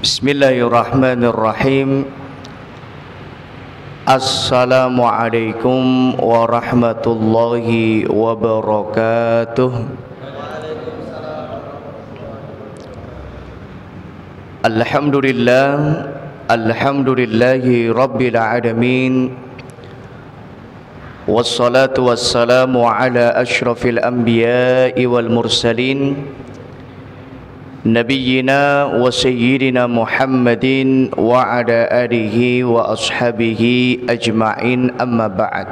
Bismillahirrahmanirrahim. Assalamualaikum warahmatullahi wabarakatuh. Alhamdulillah, alhamdulillahi rabbil alamin. Wassalatu wassalamu ala ashrafil anbiya'i wal mursalin, Nabiyyina wa sayyidina Muhammadin wa ala alihi wa ashabihi ajma'in, amma ba'd.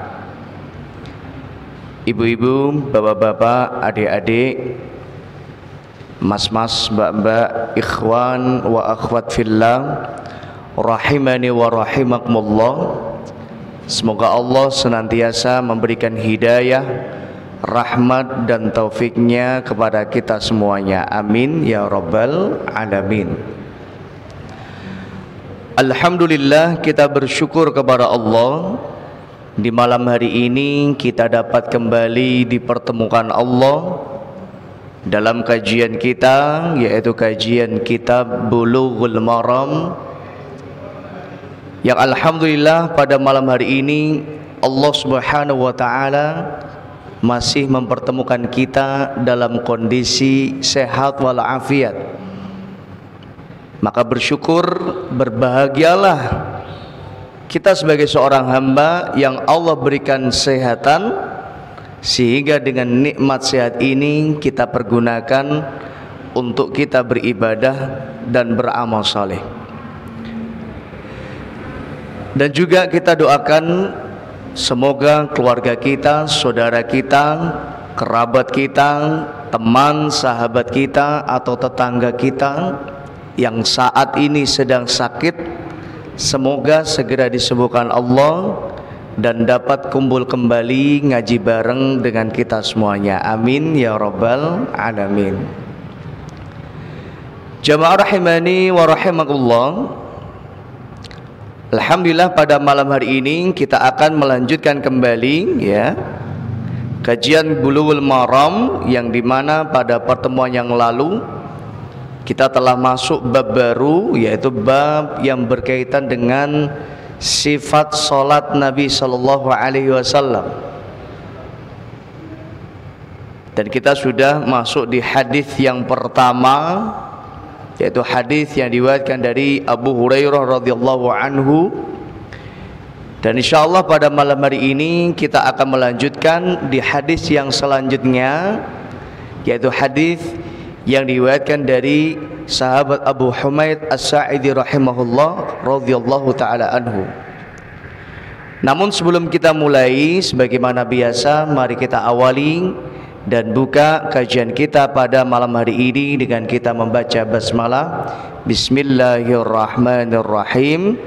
Ibu-ibu, bapak-bapak, adik-adik, mas-mas, mbak-mbak, ikhwan wa akhwat fillah, rahimani wa rahimakumullah. Semoga Allah senantiasa memberikan hidayah, rahmat dan taufiknya kepada kita semuanya. Amin ya rabbal alamin. Alhamdulillah, kita bersyukur kepada Allah. Di malam hari ini kita dapat kembali dipertemukan Allah dalam kajian kita, yaitu kajian kitab Bulughul Maram, yang alhamdulillah pada malam hari ini Allah Subhanahu wa taala masih mempertemukan kita dalam kondisi sehat walafiat. Maka bersyukur, berbahagialah kita sebagai seorang hamba yang Allah berikan kesehatan, sehingga dengan nikmat sehat ini kita pergunakan untuk kita beribadah dan beramal saleh. Dan juga kita doakan semoga keluarga kita, saudara kita, kerabat kita, teman, sahabat kita atau tetangga kita yang saat ini sedang sakit, semoga segera disembuhkan Allah dan dapat kumpul kembali ngaji bareng dengan kita semuanya. Amin ya rabbal alamin. Jamaah rahimani wa rahimakumullah. Alhamdulillah, pada malam hari ini kita akan melanjutkan kembali ya kajian Bulughul Maram, yang dimana pada pertemuan yang lalu kita telah masuk bab baru, yaitu bab yang berkaitan dengan sifat salat Nabi Sallallahu Alaihi Wasallam. Dan kita sudah masuk di hadis yang pertama, yaitu hadis yang diriwayatkan dari Abu Hurairah radhiyallahu anhu. Dan insyaallah pada malam hari ini kita akan melanjutkan di hadis yang selanjutnya, yaitu hadis yang diriwayatkan dari sahabat Abu Humaid As-Sa'idi rahimahullah radhiyallahu taala anhu. Namun sebelum kita mulai, sebagaimana biasa, mari kita awali dan buka kajian kita pada malam hari ini dengan kita membaca basmalah. Bismillahirrahmanirrahim.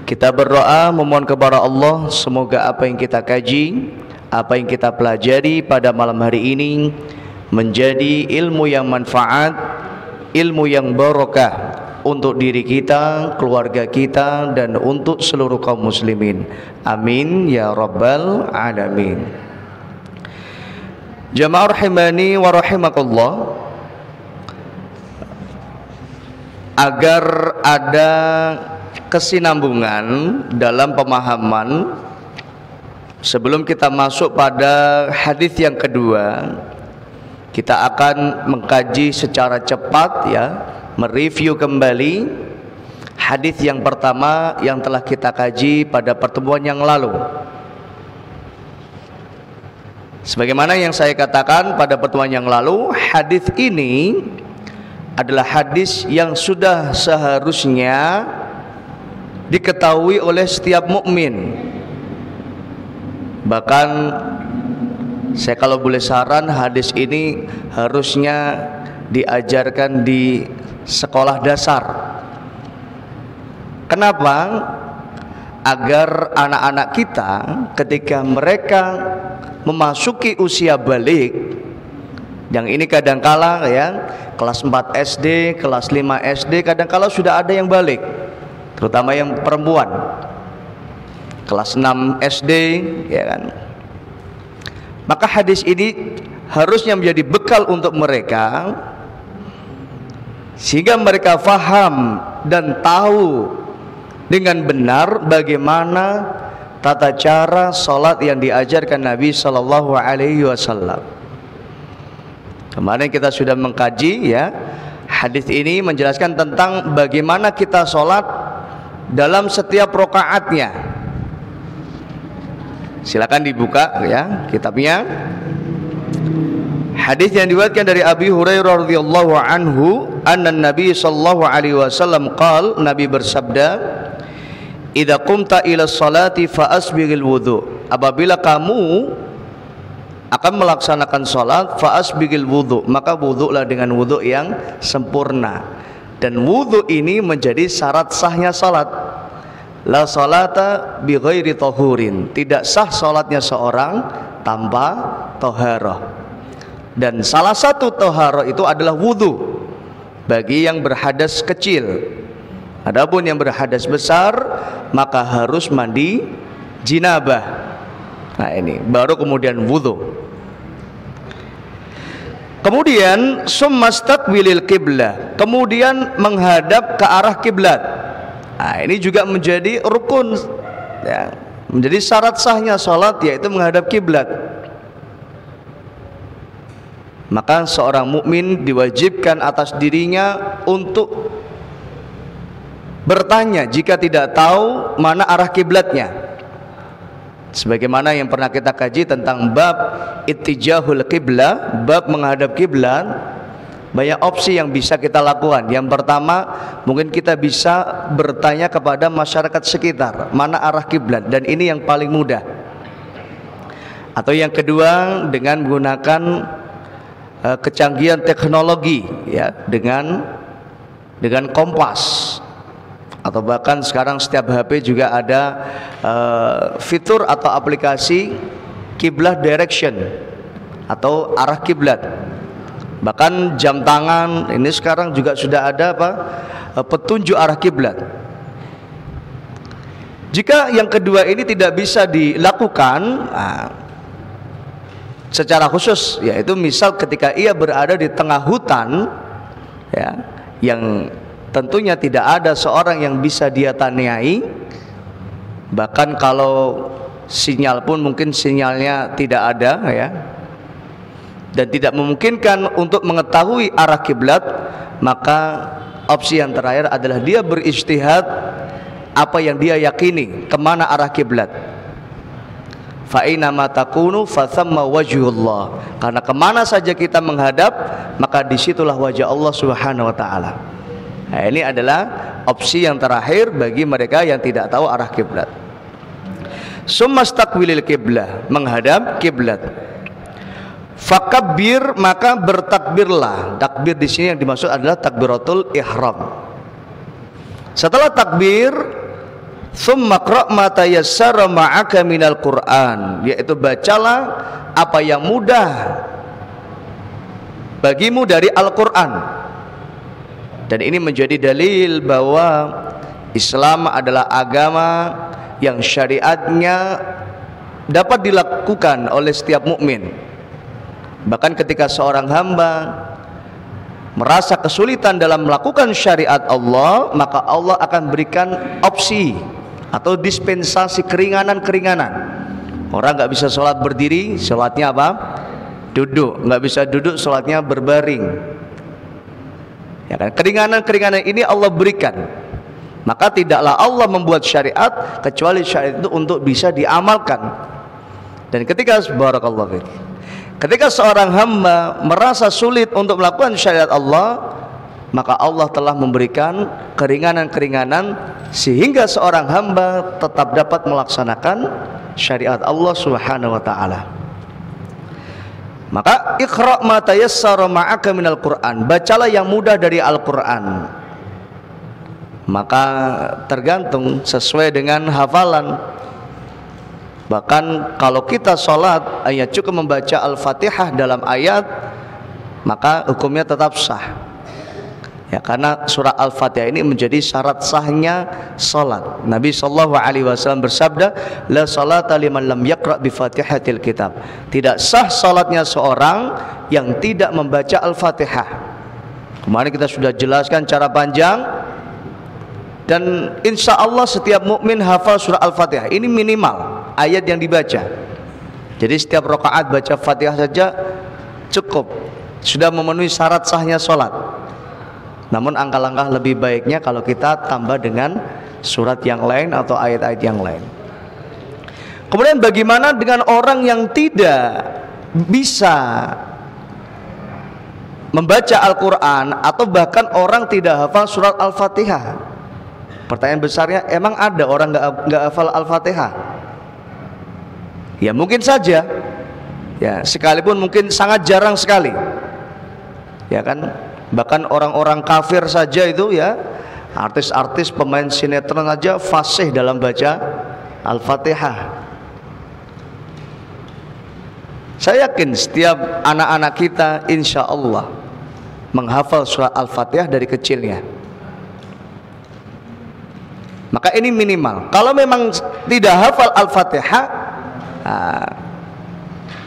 Kita berdoa memohon kepada Allah, semoga apa yang kita kaji, apa yang kita pelajari pada malam hari ini menjadi ilmu yang manfaat, ilmu yang barokah untuk diri kita, keluarga kita, dan untuk seluruh kaum muslimin. Amin ya rabbal alamin. Jamaah rahimani wa rahimakumullah, agar ada kesinambungan dalam pemahaman, sebelum kita masuk pada hadis yang kedua, kita akan mengkaji secara cepat ya, mereview kembali hadis yang pertama yang telah kita kaji pada pertemuan yang lalu. Sebagaimana yang saya katakan pada pertemuan yang lalu, hadis ini adalah hadis yang sudah seharusnya diketahui oleh setiap mukmin. Bahkan saya kalau boleh saran, hadis ini harusnya diajarkan di sekolah dasar. Kenapa? Agar anak-anak kita ketika mereka memasuki usia balik, yang ini kadangkala ya kelas 4 SD, kelas 5 SD, kadangkala sudah ada yang balik, terutama yang perempuan, kelas 6 SD ya kan. Maka hadis ini harusnya menjadi bekal untuk mereka sehingga mereka faham dan tahu dengan benar bagaimana tata cara salat yang diajarkan Nabi sallallahu alaihi wasallam. Kemarin kita sudah mengkaji ya, hadis ini menjelaskan tentang bagaimana kita salat dalam setiap rakaatnya. Silakan dibuka ya kitabnya. Hadis yang diriwayatkan dari Abi Hurairah radhiyallahu anhu, anna Nabi sallallahu alaihi wasallam qaal, Nabi bersabda, "Idza qumta ila sholati fa asbighil wudu." Apabila kamu akan melaksanakan salat, fa asbighil wudu, maka wudulah dengan wudu yang sempurna. Dan wudu ini menjadi syarat sahnya salat. La salata bi ghairi tahurin, tidak sah salatnya seorang tanpa taharah. Dan salah satu taharah itu adalah wudu bagi yang berhadas kecil. Adapun yang berhadas besar maka harus mandi jinabah. Nah ini baru kemudian wudu. Kemudian summastaqbilil qiblah, kemudian menghadap ke arah kiblat. Nah ini juga menjadi rukun ya, menjadi syarat sahnya salat, yaitu menghadap kiblat. Maka seorang mukmin diwajibkan atas dirinya untuk bertanya jika tidak tahu mana arah kiblatnya. Sebagaimana yang pernah kita kaji tentang bab ittijahul qiblah, bab menghadap kiblat, banyak opsi yang bisa kita lakukan. Yang pertama, mungkin kita bisa bertanya kepada masyarakat sekitar mana arah kiblat, dan ini yang paling mudah. Atau yang kedua, dengan menggunakan kecanggihan teknologi ya, dengan kompas, atau bahkan sekarang setiap HP juga ada fitur atau aplikasi kiblat direction atau arah kiblat. Bahkan jam tangan ini sekarang juga sudah ada petunjuk arah kiblat. Jika yang kedua ini tidak bisa dilakukan secara khusus, yaitu misal ketika ia berada di tengah hutan ya, yang tentunya tidak ada seorang yang bisa dia tanyai, bahkan kalau sinyal pun mungkin sinyalnya tidak ada ya, dan tidak memungkinkan untuk mengetahui arah kiblat, maka opsi yang terakhir adalah dia berijtihad apa yang dia yakini kemana arah kiblat. Fa aina ma takunu fa thamma wajhullah, karena kemana saja kita menghadap maka disitulah wajah Allah Subhanahu wa taala. Nah, ini adalah opsi yang terakhir bagi mereka yang tidak tahu arah kiblat. Summastaqbilil qiblah, menghadap kiblat. Fakabbir, maka bertakbirlah. Takbir di sini yang dimaksud adalah takbiratul ihram. Setelah takbir, summa qra' ma tayassara ma'aka minal Qur'an, yaitu bacalah apa yang mudah bagimu dari Al-Qur'an. Dan ini menjadi dalil bahwa Islam adalah agama yang syariatnya dapat dilakukan oleh setiap mukmin. Bahkan ketika seorang hamba merasa kesulitan dalam melakukan syariat Allah, maka Allah akan berikan opsi atau dispensasi keringanan-keringanan. Orang nggak bisa sholat berdiri, sholatnya apa? Duduk. Nggak bisa duduk, sholatnya berbaring. Ya kan? Keringanan-keringanan ini Allah berikan. Maka tidaklah Allah membuat syariat kecuali syariat itu untuk bisa diamalkan. Dan ketika barakallahu fiik, ketika seorang hamba merasa sulit untuk melakukan syariat Allah, maka Allah telah memberikan keringanan-keringanan sehingga seorang hamba tetap dapat melaksanakan syariat Allah Subhanahu wa taala. Maka iqra' ma tayassara ma'aka minal Qur'an, bacalah yang mudah dari Al-Qur'an. Maka tergantung sesuai dengan hafalan. Bahkan kalau kita sholat hanya cukup membaca Al-Fatihah dalam ayat, maka hukumnya tetap sah. Ya, karena surah Al-Fatihah ini menjadi syarat sahnya salat. Nabi sallallahu alaihi wasallam bersabda, la salata liman lam yaqra' bi Fatihatil kitab. Tidak sah salatnya seorang yang tidak membaca Al-Fatihah. Kemarin kita sudah jelaskan cara panjang, dan insya Allah setiap mukmin hafal surah Al-Fatihah. Ini minimal ayat yang dibaca. Jadi setiap rakaat baca Fatihah saja cukup, sudah memenuhi syarat sahnya sholat. Namun angka-langkah lebih baiknya kalau kita tambah dengan surat yang lain atau ayat-ayat yang lain. Kemudian bagaimana dengan orang yang tidak bisa membaca Al-Quran, atau bahkan orang tidak hafal surat Al-Fatihah? Pertanyaan besarnya, emang ada orang nggak hafal Al-Fatihah? Ya mungkin saja, ya sekalipun mungkin sangat jarang sekali, ya kan. Bahkan orang-orang kafir saja itu, ya artis-artis, pemain sinetron aja fasih dalam baca Al-Fatihah. Saya yakin setiap anak-anak kita insya Allah menghafal surat Al-Fatihah dari kecilnya. Maka ini minimal. Kalau memang tidak hafal Al-Fatihah,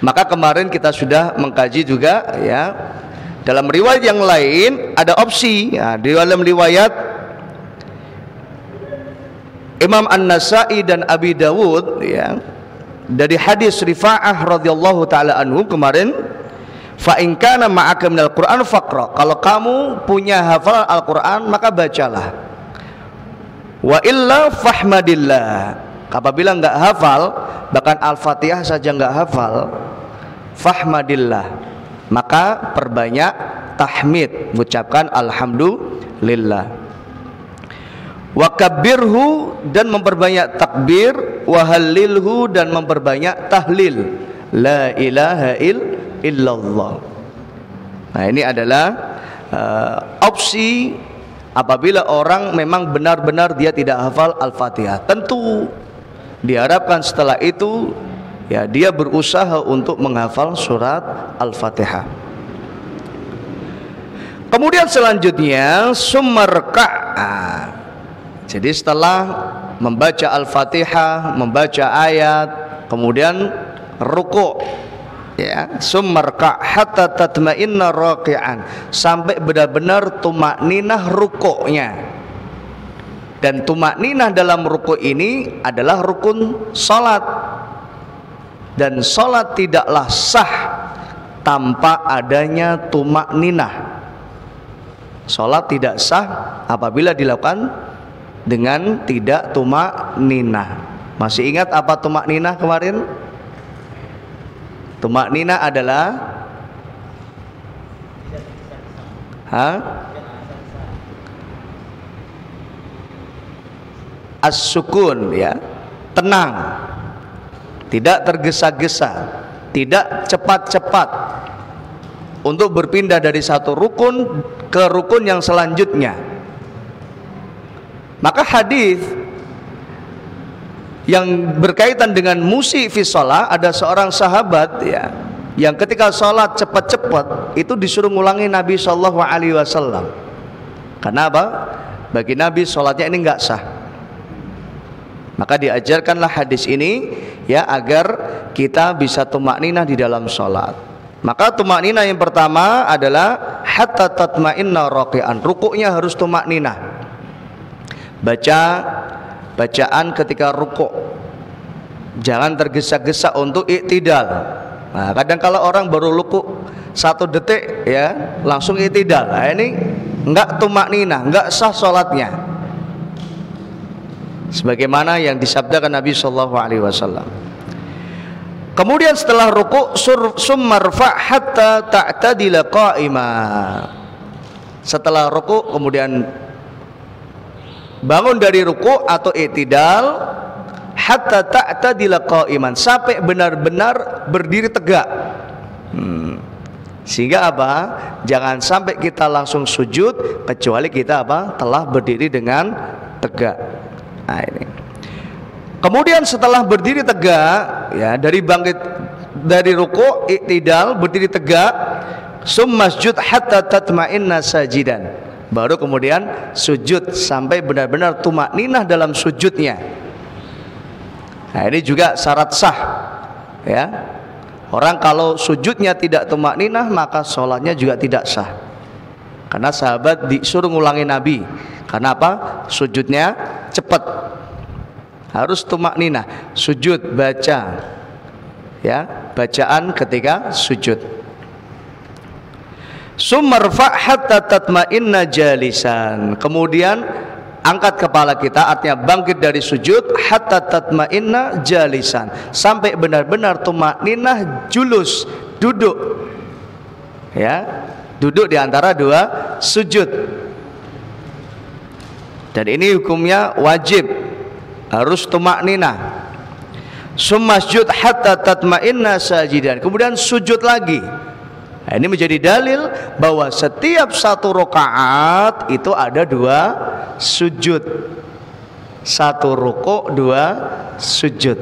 maka kemarin kita sudah mengkaji juga, ya, dalam riwayat yang lain ada opsi, ya, di dalam riwayat Imam An-Nasa'i dan Abi Dawud, ya, dari hadis Rifa'ah radhiyallahu taala anhu kemarin, fa in kana ma'aka minal Qur'an faqra, kalau kamu punya hafalan Al-Qur'an maka bacalah. Wa illa fahmadillah, apabila enggak hafal, bahkan Al-Fatihah saja enggak hafal, fahmadillah, maka perbanyak tahmid, mengucapkan alhamdulillah. Wa kabbirhu, dan memperbanyak takbir, wa hallilhu, dan memperbanyak tahlil, la ilaha illallah. Nah, ini adalah opsi apabila orang memang benar-benar dia tidak hafal Al-Fatihah. Tentu diharapkan setelah itu, ya, dia berusaha untuk menghafal surat Al-Fatihah. Kemudian selanjutnya summarka'. Jadi setelah membaca Al-Fatihah, membaca ayat, kemudian ruku', ya, summarka' hatta tatma'inna raqi'an, sampai benar-benar tumakninah rukuknya. Dan tumakninah dalam rukuk ini adalah rukun salat, dan salat tidaklah sah tanpa adanya tumakninah. Salat tidak sah apabila dilakukan dengan tidak tumakninah. Masih ingat apa tumakninah kemarin? Tumakninah adalah as-sukun, ya, tenang, tidak tergesa-gesa, tidak cepat-cepat untuk berpindah dari satu rukun ke rukun yang selanjutnya. Maka hadis yang berkaitan dengan musi fi shalah, ada seorang sahabat, ya, yang ketika sholat cepat-cepat itu disuruh ngulangi Nabi Shallallahu Alaihi Wasallam. Karena apa? Bagi Nabi sholatnya ini nggak sah. Maka diajarkanlah hadis ini, ya, agar kita bisa tumakninah di dalam sholat. Maka tumakninah yang pertama adalah hatta tatma'inna raqi'an, rukuknya harus tumakninah. Bacaan ketika rukuk jangan tergesa-gesa untuk iktidal. Nah, kadang kalau orang baru rukuk 1 detik, ya, langsung iktidal, nah, ini enggak tumakninah, enggak sah sholatnya. Sebagaimana yang disabdakan Nabi Shallallahu Alaihi Wasallam. Kemudian setelah rukuk summarfa hatta ta'tadila qa'ima. Setelah rukuk kemudian bangun dari ruku' atau i'tidal hatta ta'tadila qa'iman, sampai benar-benar berdiri tegak. Sehingga apa? Jangan sampai kita langsung sujud kecuali kita apa? Telah berdiri dengan tegak. Nah, ini. Kemudian setelah berdiri tegak, ya, dari bangkit dari ruku', i'tidal, berdiri tegak, summasjud hatta tatma'inna sajidan. Baru kemudian sujud sampai benar-benar tumakninah dalam sujudnya. Nah, ini juga syarat sah, ya. Orang kalau sujudnya tidak tumakninah maka sholatnya juga tidak sah. Karena sahabat disuruh ngulangi Nabi. Karena apa? Sujudnya cepat. Harus tumakninah, sujud baca. Ya, bacaan ketika sujud. Sumarfa' hatta tatma'inna jalisan. Kemudian angkat kepala kita, artinya bangkit dari sujud, hatta tatma'inna jalisan, sampai benar-benar tumakninah julus, duduk. Ya, duduk di antara dua sujud. Dan ini hukumnya wajib, harus tumakninah. Sumasjud hatta tatma'inna sajidan. Kemudian sujud lagi. Nah, ini menjadi dalil bahwa setiap satu rakaat itu ada dua sujud. Satu rukuk, dua sujud.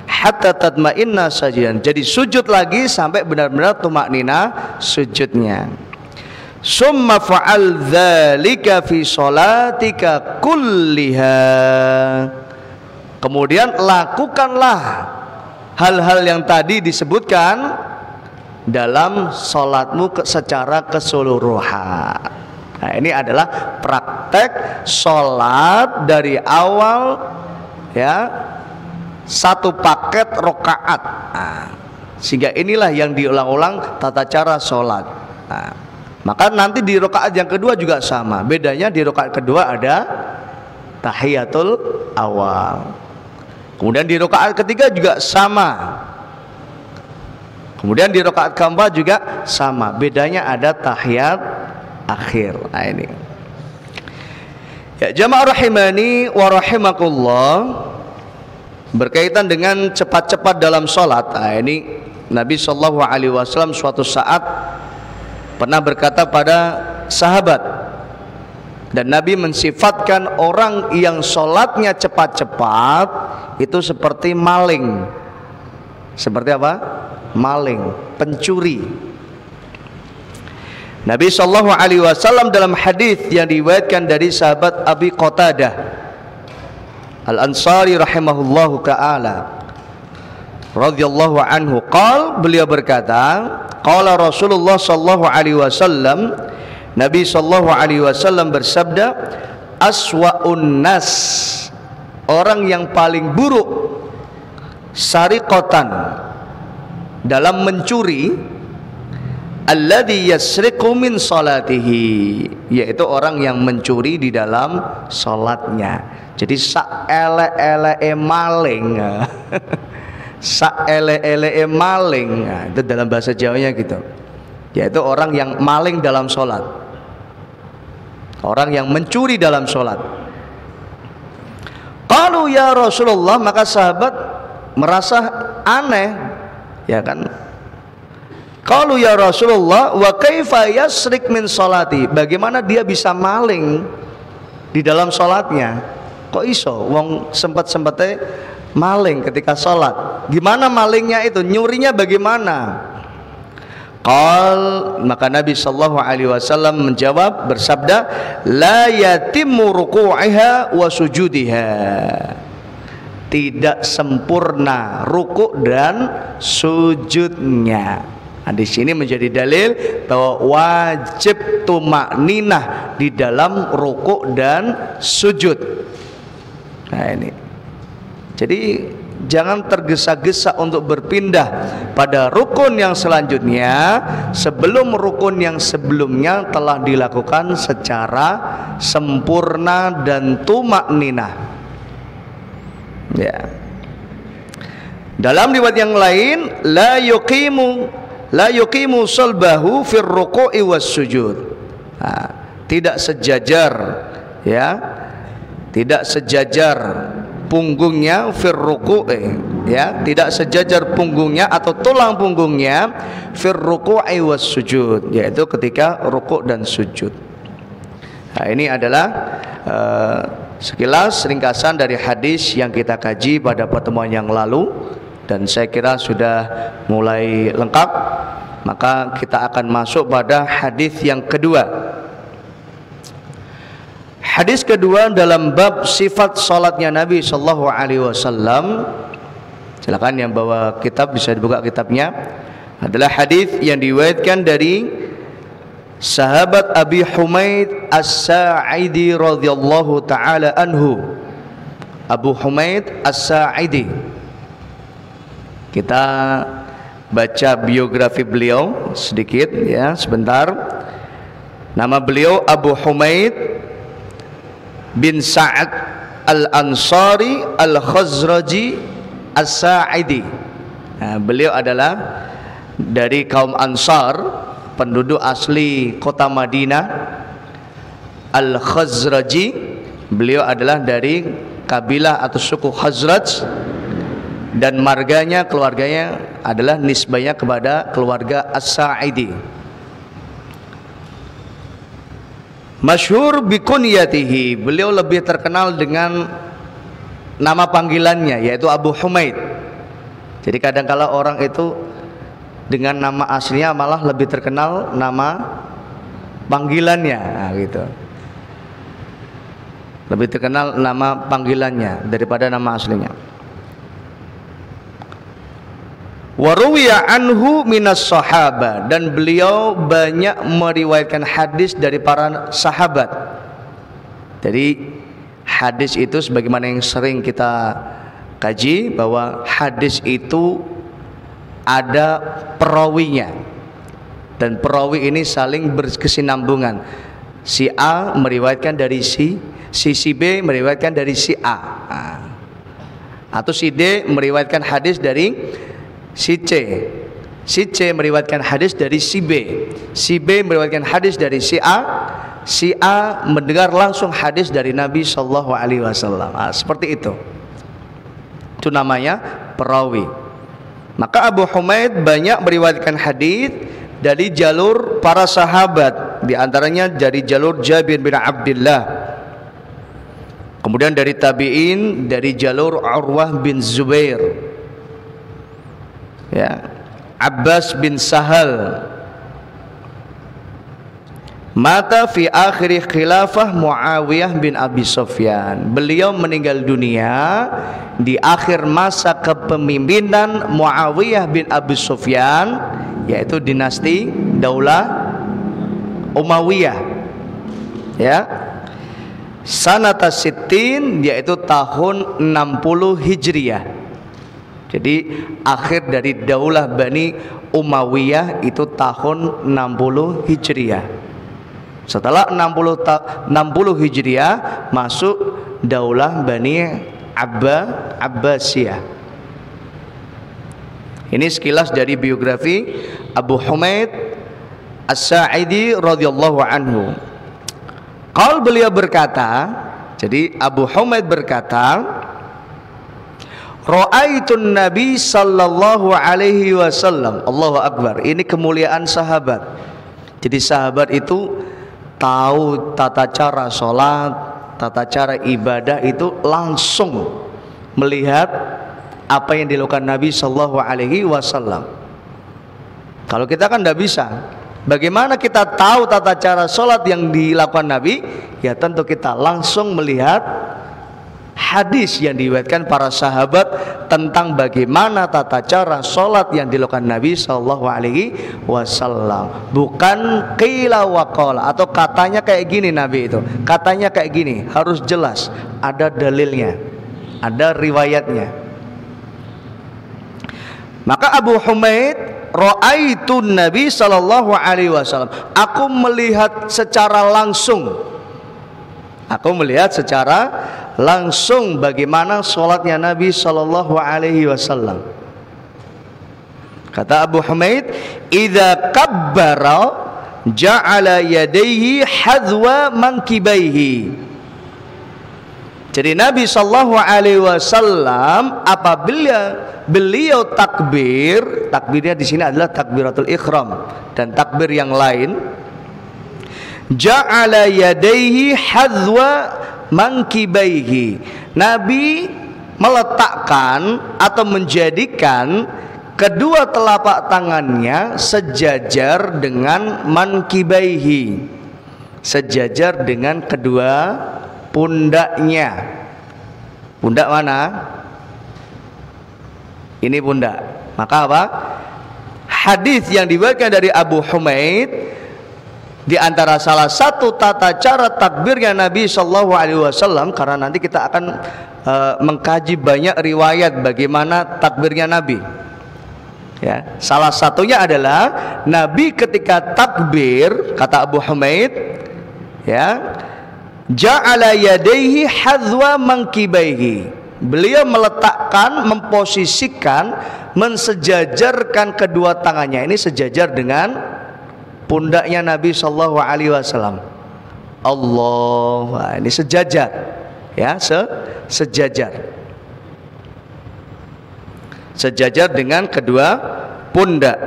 Hatta tatma'inna sajidan. Jadi sujud lagi sampai benar-benar tumakninah sujudnya. Summa fa'al dzalika fi sholatika kulliha. Kemudian lakukanlah hal-hal yang tadi disebutkan dalam sholatmu secara keseluruhan. Nah, ini adalah praktek sholat dari awal, ya, satu paket rokaat. Nah, sehingga inilah yang diulang-ulang tata cara sholat. Nah, maka nanti di rokaat yang kedua juga sama. Bedanya di rokaat kedua ada tahiyatul awal. Kemudian di rokaat ketiga juga sama. Kemudian di rakaat keempat juga sama, bedanya ada tahiyat akhir. Nah, ini. Ya, jamaah rahimani wa rahimakumullah, berkaitan dengan cepat-cepat dalam sholat. Nah, ini Nabi Shallallahu Alaihi Wasallam suatu saat pernah berkata pada sahabat, dan Nabi mensifatkan orang yang sholatnya cepat-cepat itu seperti maling. Seperti apa? Maling, pencuri. Nabi Shallallahu Alaihi Wasallam dalam hadis yang diriwayatkan dari sahabat Abi Qatadah Al-Ansari rahimahullahu taala radhiyallahu anhu, beliau berkata, qala Rasulullah Shallallahu Alaihi Wasallam, Nabi Shallallahu Alaihi Wasallam bersabda, aswa'un nas, orang yang paling buruk, sariqatan, dalam mencuri, alladzi yasriqu min salatihi, yaitu orang yang mencuri di dalam salatnya. Jadi saele-ele maling. Saele-ele maling. Nah, itu dalam bahasa Jawanya gitu. Yaitu orang yang maling dalam salat. Orang yang mencuri dalam salat. Qalu ya Rasulullah, maka sahabat merasa aneh. Ya kan? Qalu ya Rasulullah, wa kaifa yasrik min salati? Bagaimana dia bisa maling di dalam salatnya? Kok iso wong sempat-sempatnya maling ketika salat? Gimana malingnya itu? Nyurinya bagaimana? Maka Nabi sallallahu alaihi wasallam menjawab, bersabda, la yatimmu ruku'iha wa sujudiha. Tidak sempurna ruku dan sujudnya. Nah, di sini menjadi dalil bahwa wajib tumakninah di dalam ruku dan sujud. Nah, ini. Jadi jangan tergesa-gesa untuk berpindah pada rukun yang selanjutnya sebelum rukun yang sebelumnya telah dilakukan secara sempurna dan tumakninah. Ya. Dalam riwayat yang lain, la yuqimu salbahu fir ruku'i was sujud. Nah, tidak sejajar, ya. Tidak sejajar punggungnya fir ruku'i, ya, tidak sejajar punggungnya atau tulang punggungnya fir ruku'i was sujud, yaitu ketika rukuk dan sujud. Nah, ini adalah sekilas ringkasan dari hadis yang kita kaji pada pertemuan yang lalu, dan saya kira sudah mulai lengkap. Maka kita akan masuk pada hadis yang kedua. Hadis kedua dalam bab sifat salatnya Nabi sallallahu alaihi wasallam. Silakan yang bawa kitab bisa dibuka kitabnya. Adalah hadis yang diriwayatkan dari sahabat Abi Humaid As-Sa'idi radhiyallahu taala anhu. Abu Humaid As-Sa'idi, kita baca biografi beliau sedikit ya, sebentar. Nama beliau Abu Humaid bin Sa'ad Al-Ansari Al-Khazraji As-Sa'idi. Nah, beliau adalah dari kaum Ansar, penduduk asli kota Madinah. Al-Khazraji, beliau adalah dari kabilah atau suku Khazraj, dan marganya, keluarganya adalah nisbahnya kepada keluarga As-Sa'idi. Masyhur bikunyatihi, beliau lebih terkenal dengan nama panggilannya yaitu Abu Humaid. Jadi kadang-kala orang itu dengan nama aslinya malah lebih terkenal nama panggilannya, nah, gitu. Lebih terkenal nama panggilannya daripada nama aslinya. Waruwiya anhu minas sahaba, dan beliau banyak meriwayatkan hadis dari para sahabat. Jadi hadis itu sebagaimana yang sering kita kaji, bahwa hadis itu ada perawinya, dan perawi ini saling berkesinambungan. Si A meriwayatkan dari si B meriwayatkan dari si A, atau si D meriwayatkan hadis dari si C meriwayatkan hadis dari si B meriwayatkan hadis dari si A mendengar langsung hadis dari Nabi Shallallahu Alaihi Wasallam. Seperti itu namanya perawi. Maka Abu Humaid banyak meriwayatkan hadis dari jalur para sahabat, di antaranya dari jalur Jabir bin Abdullah, kemudian dari tabi'in dari jalur Urwah bin Zubair, ya, Abbas bin Sahal. Mata fi akhir khilafah Muawiyah bin Abi Sufyan, beliau meninggal dunia di akhir masa kepemimpinan Muawiyah bin Abi Sufyan, yaitu dinasti Daulah Umayyah, ya, sanata sittin, yaitu tahun 60 Hijriah. Jadi akhir dari Daulah Bani Umayyah itu tahun 60 Hijriah. Setelah 60 Hijriah masuk Daulah Bani Abbasiyah. Ini sekilas dari biografi Abu Humaid As-Sa'idi radhiyallahu anhu. Kalau beliau berkata, jadi Abu Humaid berkata, Ra'aitun Nabi sallallahu alaihi wasallam. Allahu Akbar. Ini kemuliaan sahabat. Jadi sahabat itu tahu tata cara sholat, tata cara ibadah itu langsung melihat apa yang dilakukan Nabi sallallahu alaihi wasallam. Kalau kita kan tidak bisa. Bagaimana kita tahu tata cara sholat yang dilakukan Nabi? Ya tentu kita langsung melihat hadis yang diriwayatkan para sahabat tentang bagaimana tata cara sholat yang dilakukan Nabi Sallallahu Alaihi Wasallam. Bukan qila wa qala, atau katanya kayak gini Nabi itu, katanya kayak gini, harus jelas, ada dalilnya, ada riwayatnya. Maka Abu Humaid, ra'aitun Nabi Sallallahu Alaihi Wasallam, aku melihat secara langsung. Aku melihat secara langsung bagaimana sholatnya Nabi Sallallahu Alaihi Wasallam. Kata Abu Humaid, idza kabbara ja'ala yadayhi hadwa mankibaihi. Jadi Nabi Sallallahu Alaihi Wasallam apabila beliau takbir, takbirnya di sini adalah takbiratul ikhram dan takbir yang lain. Ja'ala yadaihi hadwa mankibaihi. Nabi meletakkan atau menjadikan kedua telapak tangannya sejajar dengan mankibaihi, sejajar dengan kedua pundaknya. Pundak mana? Ini pundak. Maka apa? Hadis yang diriwayatkan dari Abu Humaid Di antara salah satu tata cara takbirnya Nabi Shallallahu Alaihi Wasallam, karena nanti kita akan mengkaji banyak riwayat bagaimana takbirnya Nabi. Ya, salah satunya adalah Nabi ketika takbir, kata Abu Humaid, ya, ja'ala yadaihi hadwa mankibaihi. Beliau meletakkan, memposisikan, mensejajarkan kedua tangannya. Ini sejajar dengan pundaknya Nabi Shallallahu Alaihi Wasallam. Allah, ini sejajar, ya, sejajar, sejajar dengan kedua pundak.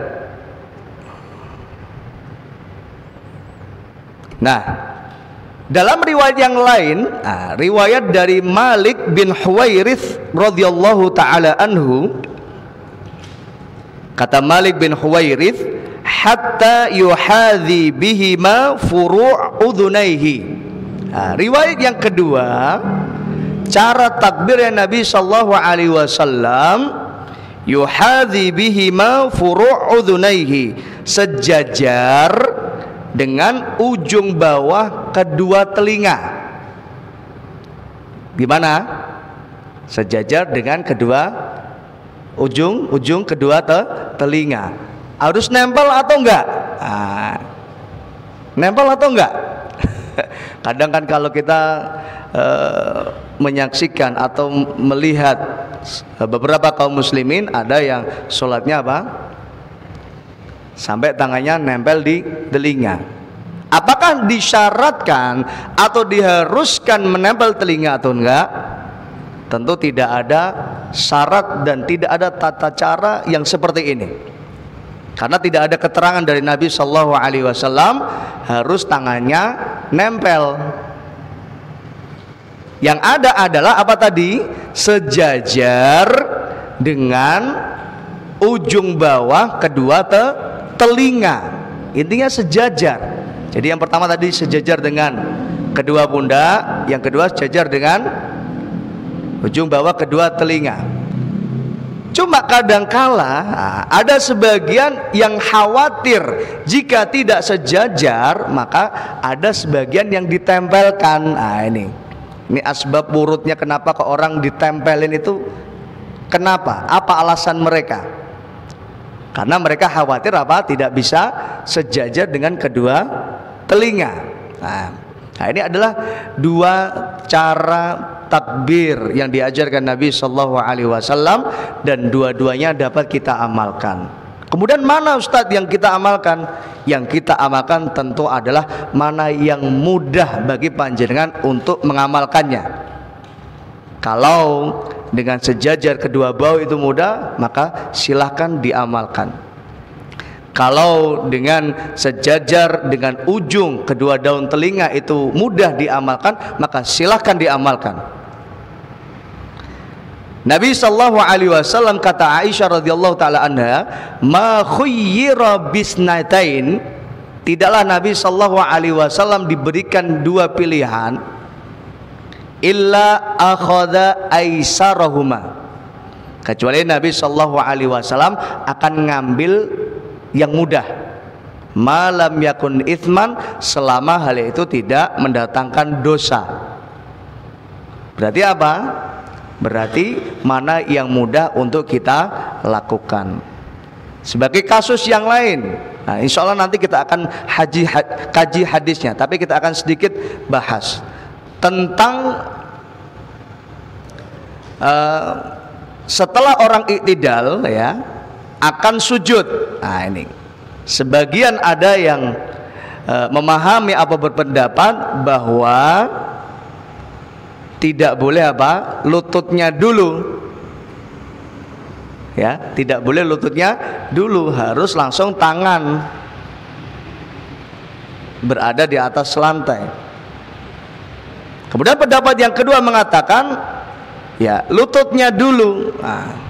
Nah, dalam riwayat yang lain, riwayat dari Malik bin Huwairits radhiyallahu taala anhu, kata Malik bin Huwairits, hatta yuhadhi bihima furu' udhunaihi. Riwayat yang kedua, cara takbirnya Nabi sallallahu alaihi wasallam, yuhadhi bihima furu' udhunaihi, sejajar dengan ujung bawah kedua telinga. Gimana? Sejajar dengan kedua ujung kedua telinga. Harus nempel atau enggak? Nempel atau enggak? Kadang kan kalau kita menyaksikan atau melihat beberapa kaum muslimin, ada yang sholatnya apa? Sampai tangannya nempel di telinga. Apakah disyaratkan atau diharuskan menempel telinga atau enggak? Tentu tidak ada syarat dan tidak ada tata cara yang seperti ini. Karena tidak ada keterangan dari Nabi Shallallahu Alaihi Wasallam harus tangannya nempel. Yang ada adalah apa tadi? Sejajar dengan ujung bawah kedua telinga. Intinya sejajar. Jadi yang pertama tadi sejajar dengan kedua pundak, yang kedua sejajar dengan ujung bawah kedua telinga. Cuma kadangkala ada sebagian yang khawatir jika tidak sejajar, maka ada sebagian yang ditempelkan. Ini asbab urutnya kenapa ke orang ditempelin itu, kenapa? Apa alasan mereka? Karena mereka khawatir apa? Tidak bisa sejajar dengan kedua telinga. Nah, ini adalah dua cara takbir yang diajarkan Nabi Shallallahu Alaihi Wasallam, dan dua-duanya dapat kita amalkan. Kemudian mana Ustadz yang kita amalkan? Yang kita amalkan tentu adalah mana yang mudah bagi panjenengan untuk mengamalkannya. Kalau dengan sejajar kedua bahu itu mudah, maka silahkan diamalkan. Kalau dengan sejajar dengan ujung kedua daun telinga itu mudah diamalkan, maka silahkan diamalkan. Nabi sallallahu alaihi wasallam, kata Aisyah radhiyallahu taala anha, ma khuyyira bisnatain, tidaklah Nabi sallallahu alaihi wasallam diberikan dua pilihan, illa akhadha aisarahuma, kecuali Nabi sallallahu alaihi wasallam akan ngambil yang mudah, malam yakun itsman, selama hal itu tidak mendatangkan dosa. Berarti apa? Berarti mana yang mudah untuk kita lakukan. Sebagai kasus yang lain, nah, insya Allah nanti kita akan kaji hadisnya, tapi kita akan sedikit bahas tentang setelah orang iktidal, ya, akan sujud. Nah, ini sebagian ada yang memahami apa, berpendapat bahwa tidak boleh apa, lututnya dulu, ya, tidak boleh lututnya dulu, harus langsung tangan berada di atas lantai. Kemudian pendapat yang kedua mengatakan, ya, lututnya dulu. Nah,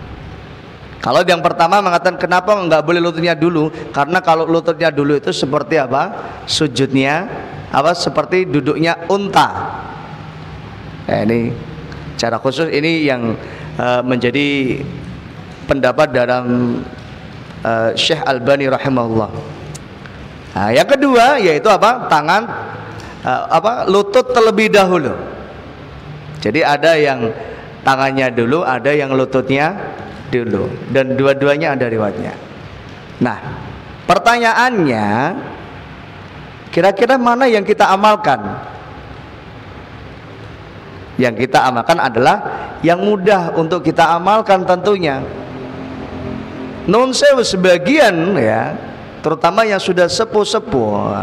kalau yang pertama mengatakan kenapa nggak boleh lututnya dulu? Karena kalau lututnya dulu itu seperti apa? Sujudnya apa? Seperti duduknya unta. Ini cara khusus ini yang menjadi pendapat dalam Syekh Albani rahimahullah. Nah, yang kedua yaitu apa? Tangan lutut terlebih dahulu. Jadi ada yang tangannya dulu, ada yang lututnya dulu, dan dua-duanya ada riwayatnya. Nah, pertanyaannya, kira-kira mana yang kita amalkan? Yang kita amalkan adalah yang mudah untuk kita amalkan tentunya. Non-sewu sebagian ya, terutama yang sudah sepuh-sepuh,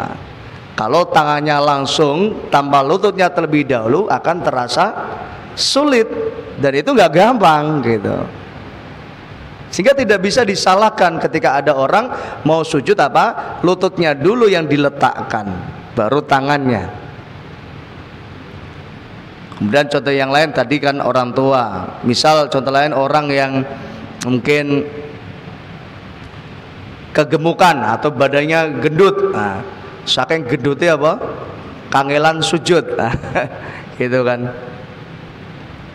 kalau tangannya langsung tanpa lututnya terlebih dahulu akan terasa sulit, dan itu nggak gampang gitu. Sehingga tidak bisa disalahkan ketika ada orang mau sujud lututnya dulu yang diletakkan, baru tangannya. Kemudian contoh yang lain tadi kan orang tua. Misal contoh lain orang yang mungkin kegemukan atau badannya gendut, saking gendutnya kangelan sujud, gitu kan.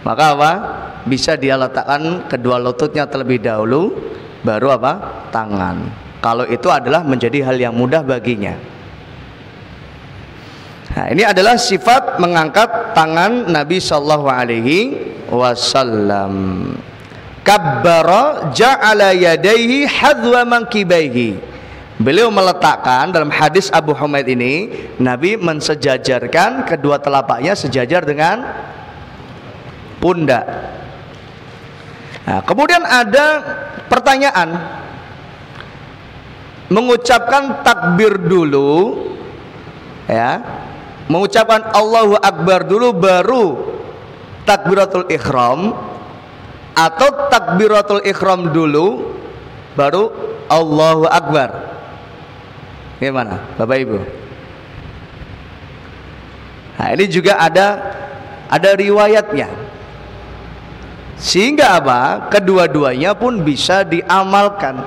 Maka bisa dia letakkan kedua lututnya terlebih dahulu, baru tangan. Kalau itu adalah menjadi hal yang mudah baginya. Nah, ini adalah sifat mengangkat tangan Nabi Sallallahu Alaihi Wasallam. Kabbara ja'ala yadaihi hadwa mankibaihi. Beliau meletakkan dalam hadis Abu Humaid ini, Nabi mensejajarkan kedua telapaknya sejajar dengan pundak. Nah, kemudian ada pertanyaan, mengucapkan takbir dulu, ya, mengucapkan Allahu Akbar dulu baru takbiratul ihram, atau takbiratul ihram dulu baru Allahu Akbar? Gimana Bapak Ibu? Nah, ini juga ada riwayatnya, sehingga kedua-duanya pun bisa diamalkan.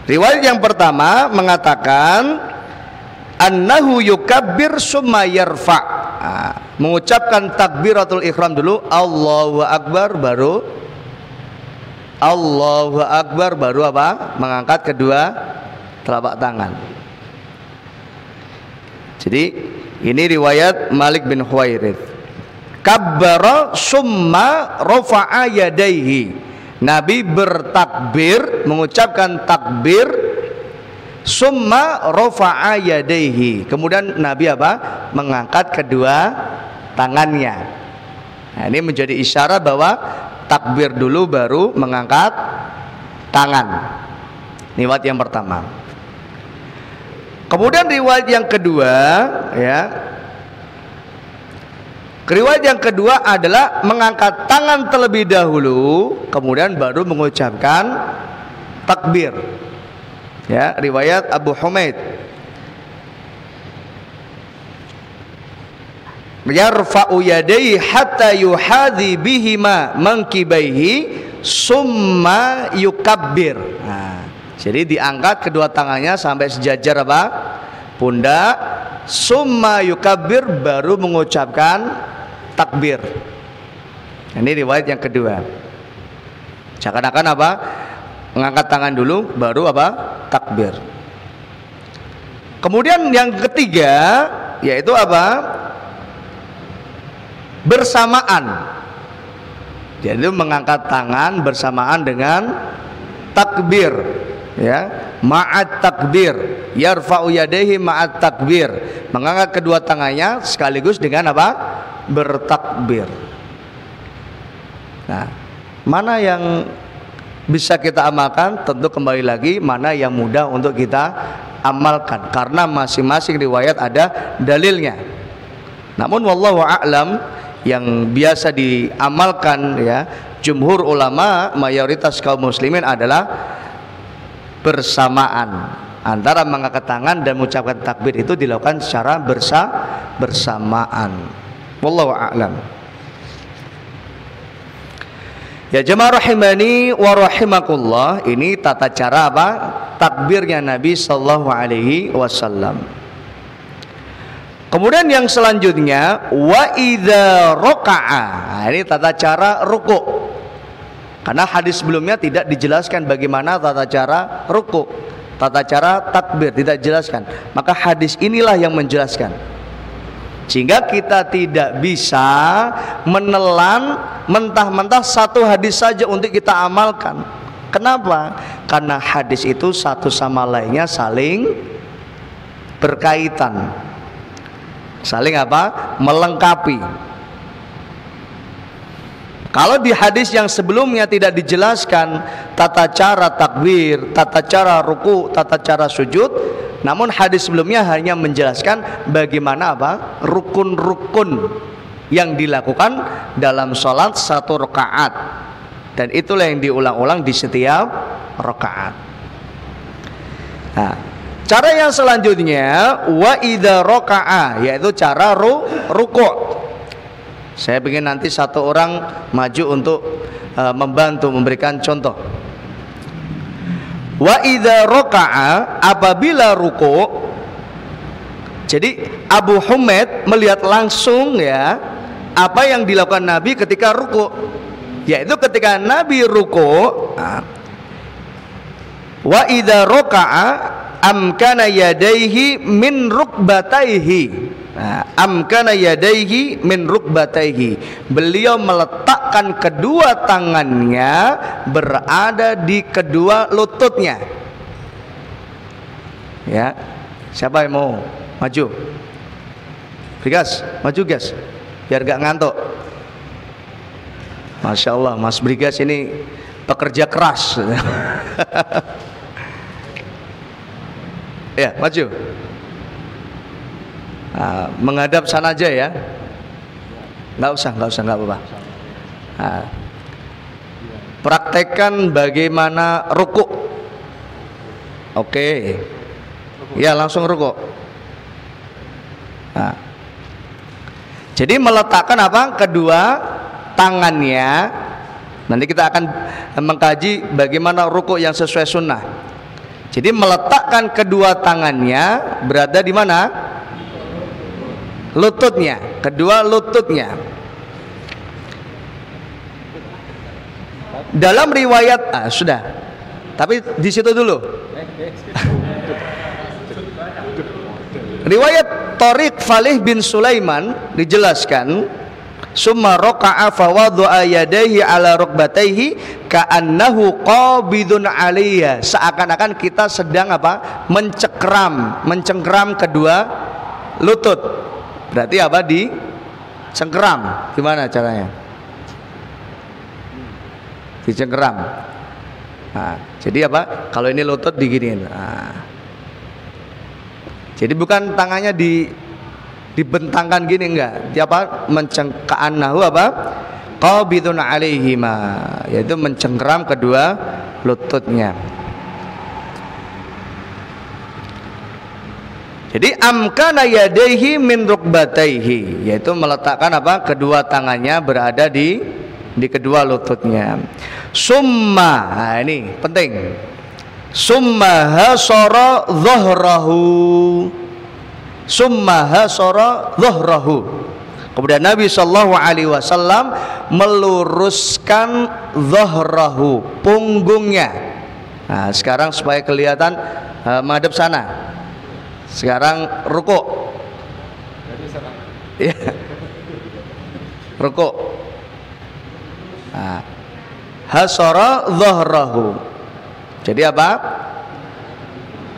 Riwayat yang pertama mengatakan annahu yukabbir summa yarfa. Mengucapkan takbiratul ihram dulu Allahu Akbar, baru Allahu Akbar, baru mengangkat kedua telapak tangan. Jadi ini riwayat Malik bin Huwairits. Kabbara summa rafa'a yadaihi. Nabi bertakbir, mengucapkan takbir, summa rafa'a yadaihi. Kemudian Nabi mengangkat kedua tangannya. Nah, ini menjadi isyarat bahwa takbir dulu baru mengangkat tangan. Riwayat yang pertama. Kemudian riwayat yang kedua, ya. Riwayat yang kedua adalah mengangkat tangan terlebih dahulu, kemudian baru mengucapkan takbir. Ya, riwayat Abu Humaid. Yarfa'u yadayhi hatta yuhadhi bihima mankibaihi summa yukabbir. Nah, jadi diangkat kedua tangannya sampai sejajar pundak, summa yukabbir, baru mengucapkan takbir. Ini riwayat yang kedua. Seakan-akan mengangkat tangan dulu baru takbir. Kemudian yang ketiga yaitu bersamaan. Jadi mengangkat tangan bersamaan dengan takbir, ya, ma'at takbir. Yarfa'u yadayhi ma'at takbir. Mengangkat kedua tangannya sekaligus dengan bertakbir. Nah, mana yang bisa kita amalkan? Tentu kembali lagi mana yang mudah untuk kita amalkan, karena masing-masing riwayat ada dalilnya. Namun wallahu a'lam, yang biasa diamalkan ya jumhur ulama, mayoritas kaum muslimin adalah bersamaan antara mengangkat tangan dan mengucapkan takbir, itu dilakukan secara bersamaan. Wallahu a'lam. Ya jemaah rahimani wa rahimakumullah, ini tata cara takbirnya Nabi sallallahu alaihi wasallam. Kemudian yang selanjutnya wa idza raka'a. Nah, ini tata cara ruku'. Karena hadis sebelumnya tidak dijelaskan bagaimana tata cara ruku'. tata cara takbir tidak dijelaskan. Maka hadis inilah yang menjelaskan. Sehingga kita tidak bisa menelan mentah-mentah satu hadis saja untuk kita amalkan. Kenapa? Karena hadis itu satu sama lainnya saling berkaitan, saling apa? Melengkapi. Kalau di hadis yang sebelumnya tidak dijelaskan tata cara takbir, tata cara ruku, tata cara sujud, namun hadis sebelumnya hanya menjelaskan bagaimana apa? Rukun-rukun yang dilakukan dalam sholat satu rakaat, dan itulah yang diulang-ulang di setiap rakaat. Nah, cara yang selanjutnya wa idza raka'a, yaitu cara ruku'. Saya ingin nanti satu orang maju untuk membantu memberikan contoh. Wa idza raka'a, apabila ruku'. Jadi Abu Humaid melihat langsung ya apa yang dilakukan Nabi ketika ruku', yaitu ketika Nabi ruku', wa idza raka'a amkana yadaihi min rukbataihi. Amkana yadaihi min rukbataihi. Beliau meletakkan kedua tangannya berada di kedua lututnya. Ya, siapa yang mau maju? Brigas, maju guys, biar gak ngantuk. Masya Allah, Mas Brigas ini pekerja keras. Ya, maju. Menghadap sana aja ya. Nggak usah, nggak apa-apa. Praktekkan bagaimana ruku'. Oke. Ya, langsung ruku'. Jadi meletakkan apa? Kedua tangannya. Nanti kita akan mengkaji bagaimana ruku' yang sesuai sunnah. Jadi meletakkan kedua tangannya berada di mana? Lututnya, kedua lututnya. Dalam riwayat sudah. Tapi di situ dulu. Riwayat Thariq Falih bin Sulaiman dijelaskan, summa raka'a fa wada'a yadayhi ala rukbatayhi ka'annahu qabidun 'alayya. Seakan-akan kita sedang apa? Mencengkram kedua lutut. Berarti apa? Dicengkram. Gimana caranya? Dicengkram. Jadi apa? Kalau ini lutut diginiin. Jadi bukan tangannya dibentangkan gini, enggak. Dia apa? Mencengka'annahu apa? Qabidun 'alaihima, yaitu mencengkram kedua lututnya. Jadi amkana yadaihi min rukbataihi, yaitu meletakkan apa? Kedua tangannya berada di kedua lututnya. Summa, ini penting. Summa hasara dhahrahu. Summa hasara dhahrahu. Kemudian Nabi sallallahu alaihi wasallam meluruskan dhahrahu, punggungnya. Nah, sekarang supaya kelihatan menghadap sana. Sekarang ruku'. Ya. Ruku'. Hasara dhahrahu. Jadi apa?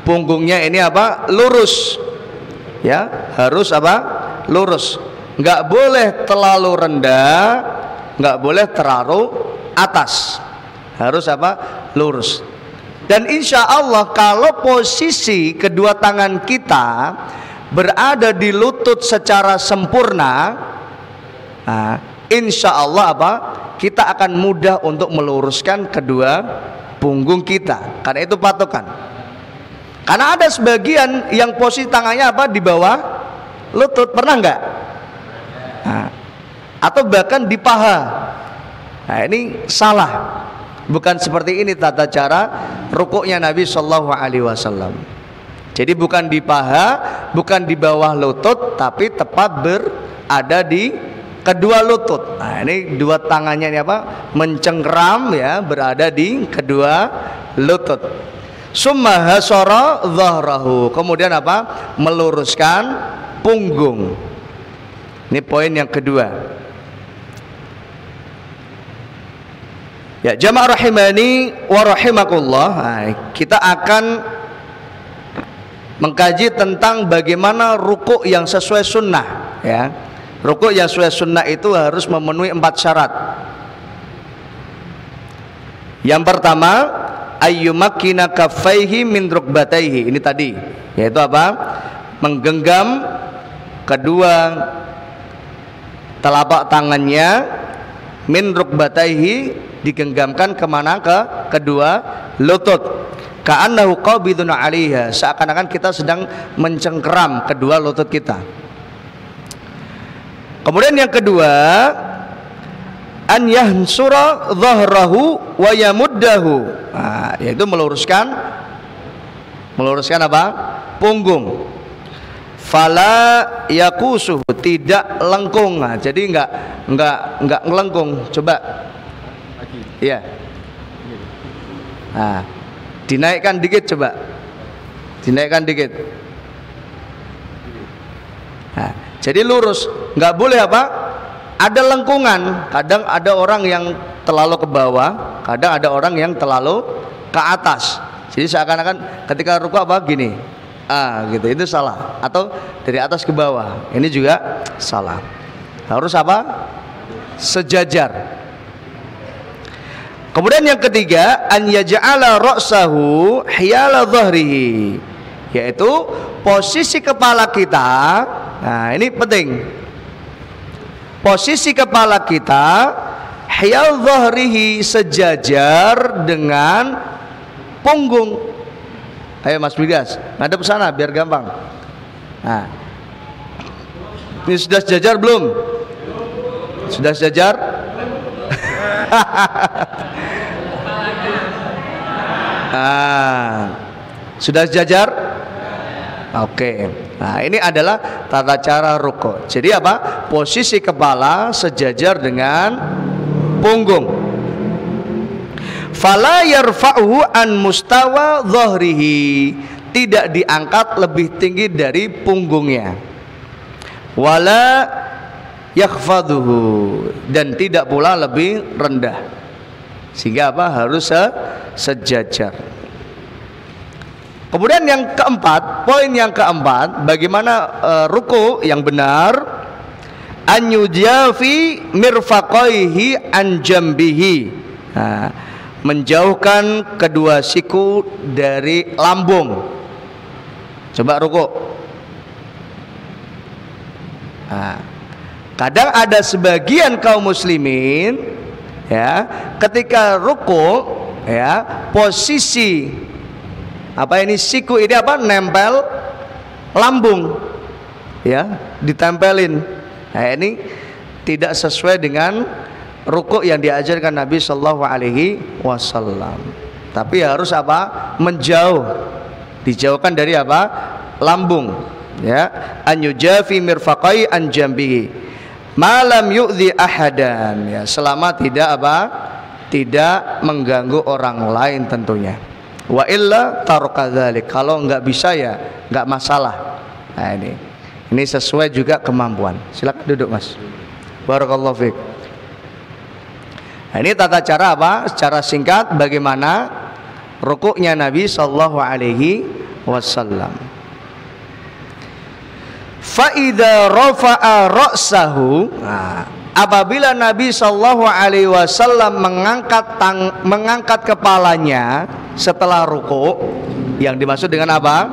Punggungnya ini apa? Lurus. Ya, harus apa? Lurus. Enggak boleh terlalu rendah, enggak boleh terlalu atas. Harus apa? Lurus. Dan insya Allah kalau posisi kedua tangan kita berada di lutut secara sempurna, insya Allah apa? Kita akan mudah untuk meluruskan kedua punggung kita. Karena itu patokan. Karena ada sebagian yang posisi tangannya apa? Di bawah lutut, pernah nggak? Atau bahkan di paha. Nah, ini salah. Bukan seperti ini tata cara rukuknya Nabi Shallallahu Alaihi Wasallam. Jadi bukan di paha, bukan di bawah lutut, tapi tepat berada di kedua lutut. Nah, ini dua tangannya ini apa? Mencengkram ya, berada di kedua lutut. Summa hasara dhahrahu. Kemudian apa? Meluruskan punggung. Ini poin yang kedua. Ya, jamaah rahimani wa rahimakumullah. Nah, kita akan mengkaji tentang bagaimana rukuk yang sesuai sunnah, ya. Rukuk yang sesuai sunnah itu harus memenuhi 4 syarat. Yang pertama, ayyumakkina kaffaihi min rukbataihi. Ini tadi, yaitu apa? Menggenggam kedua telapak tangannya, min rukbataihi, digenggamkan kemana? Ke kedua lutut. Ka'annahu qabidun 'alaiha, seakan-akan kita sedang mencengkeram kedua lutut kita. Kemudian yang kedua, an yahsura dhahrahu wa yamuddahu. Nah, yaitu meluruskan apa? Punggung. Fala yakusuhu, tidak lengkung. Nah, jadi enggak ngelengkung. Coba. Iya. Nah, dinaikkan dikit coba. Dinaikkan dikit. Nah, jadi lurus, nggak boleh apa? Ada lengkungan. Kadang ada orang yang terlalu ke bawah, kadang ada orang yang terlalu ke atas. Jadi seakan-akan ketika rukuk apa gini, gitu, itu salah. Atau dari atas ke bawah, ini juga salah. Harus apa? Sejajar. Kemudian yang ketiga, an yaj'ala ra'sahu hiyala dhahrihi, yaitu posisi kepala kita. Nah, ini penting. Posisi kepala kita hiyal dhahrihi, sejajar dengan punggung. Ayo Mas Bigas, ngadep ke sana biar gampang. Nah, ini sudah sejajar belum? Sudah sejajar? Sudah sejajar? Oke. Nah, ini adalah tata cara rukuk. Jadi apa? Posisi kepala sejajar dengan punggung. Fala yarfa'uhu an mustawa dhahrihi, tidak diangkat lebih tinggi dari punggungnya. Wala yakhfaduhu, dan tidak pula lebih rendah. Sehingga apa? Harus sejajar. Kemudian yang keempat, poin yang keempat, bagaimana ruku yang benar? An yujafi mirfaqaihi an jambihi. Nah, menjauhkan kedua siku dari lambung. Coba ruku. Nah, kadang ada sebagian kaum muslimin, ya, ketika ruku, ya, posisi apa ini, siku ini apa? Nempel lambung, ya, ditempelin. Nah, ini tidak sesuai dengan rukuk yang diajarkan Nabi Shallallahu Alaihi Wasallam. Tapi harus apa? Menjauh, dijauhkan dari apa? Lambung, ya. An yujafi mirfaqai an jambihi malam yu'dhi ahadan, ya, selama tidak apa? Tidak mengganggu orang lain tentunya. Wa illa tarka dzalik, kalau enggak bisa ya enggak masalah. Nah, ini sesuai juga kemampuan. Silakan duduk Mas. Barakallahu fiik. Nah, ini tata cara apa? Secara singkat bagaimana rukuknya Nabi sallallahu alaihi wasallam. Fa idza rafa'a ra'sahu, apabila Nabi sallallahu alaihi wasallam mengangkat kepalanya setelah rukuk, yang dimaksud dengan apa?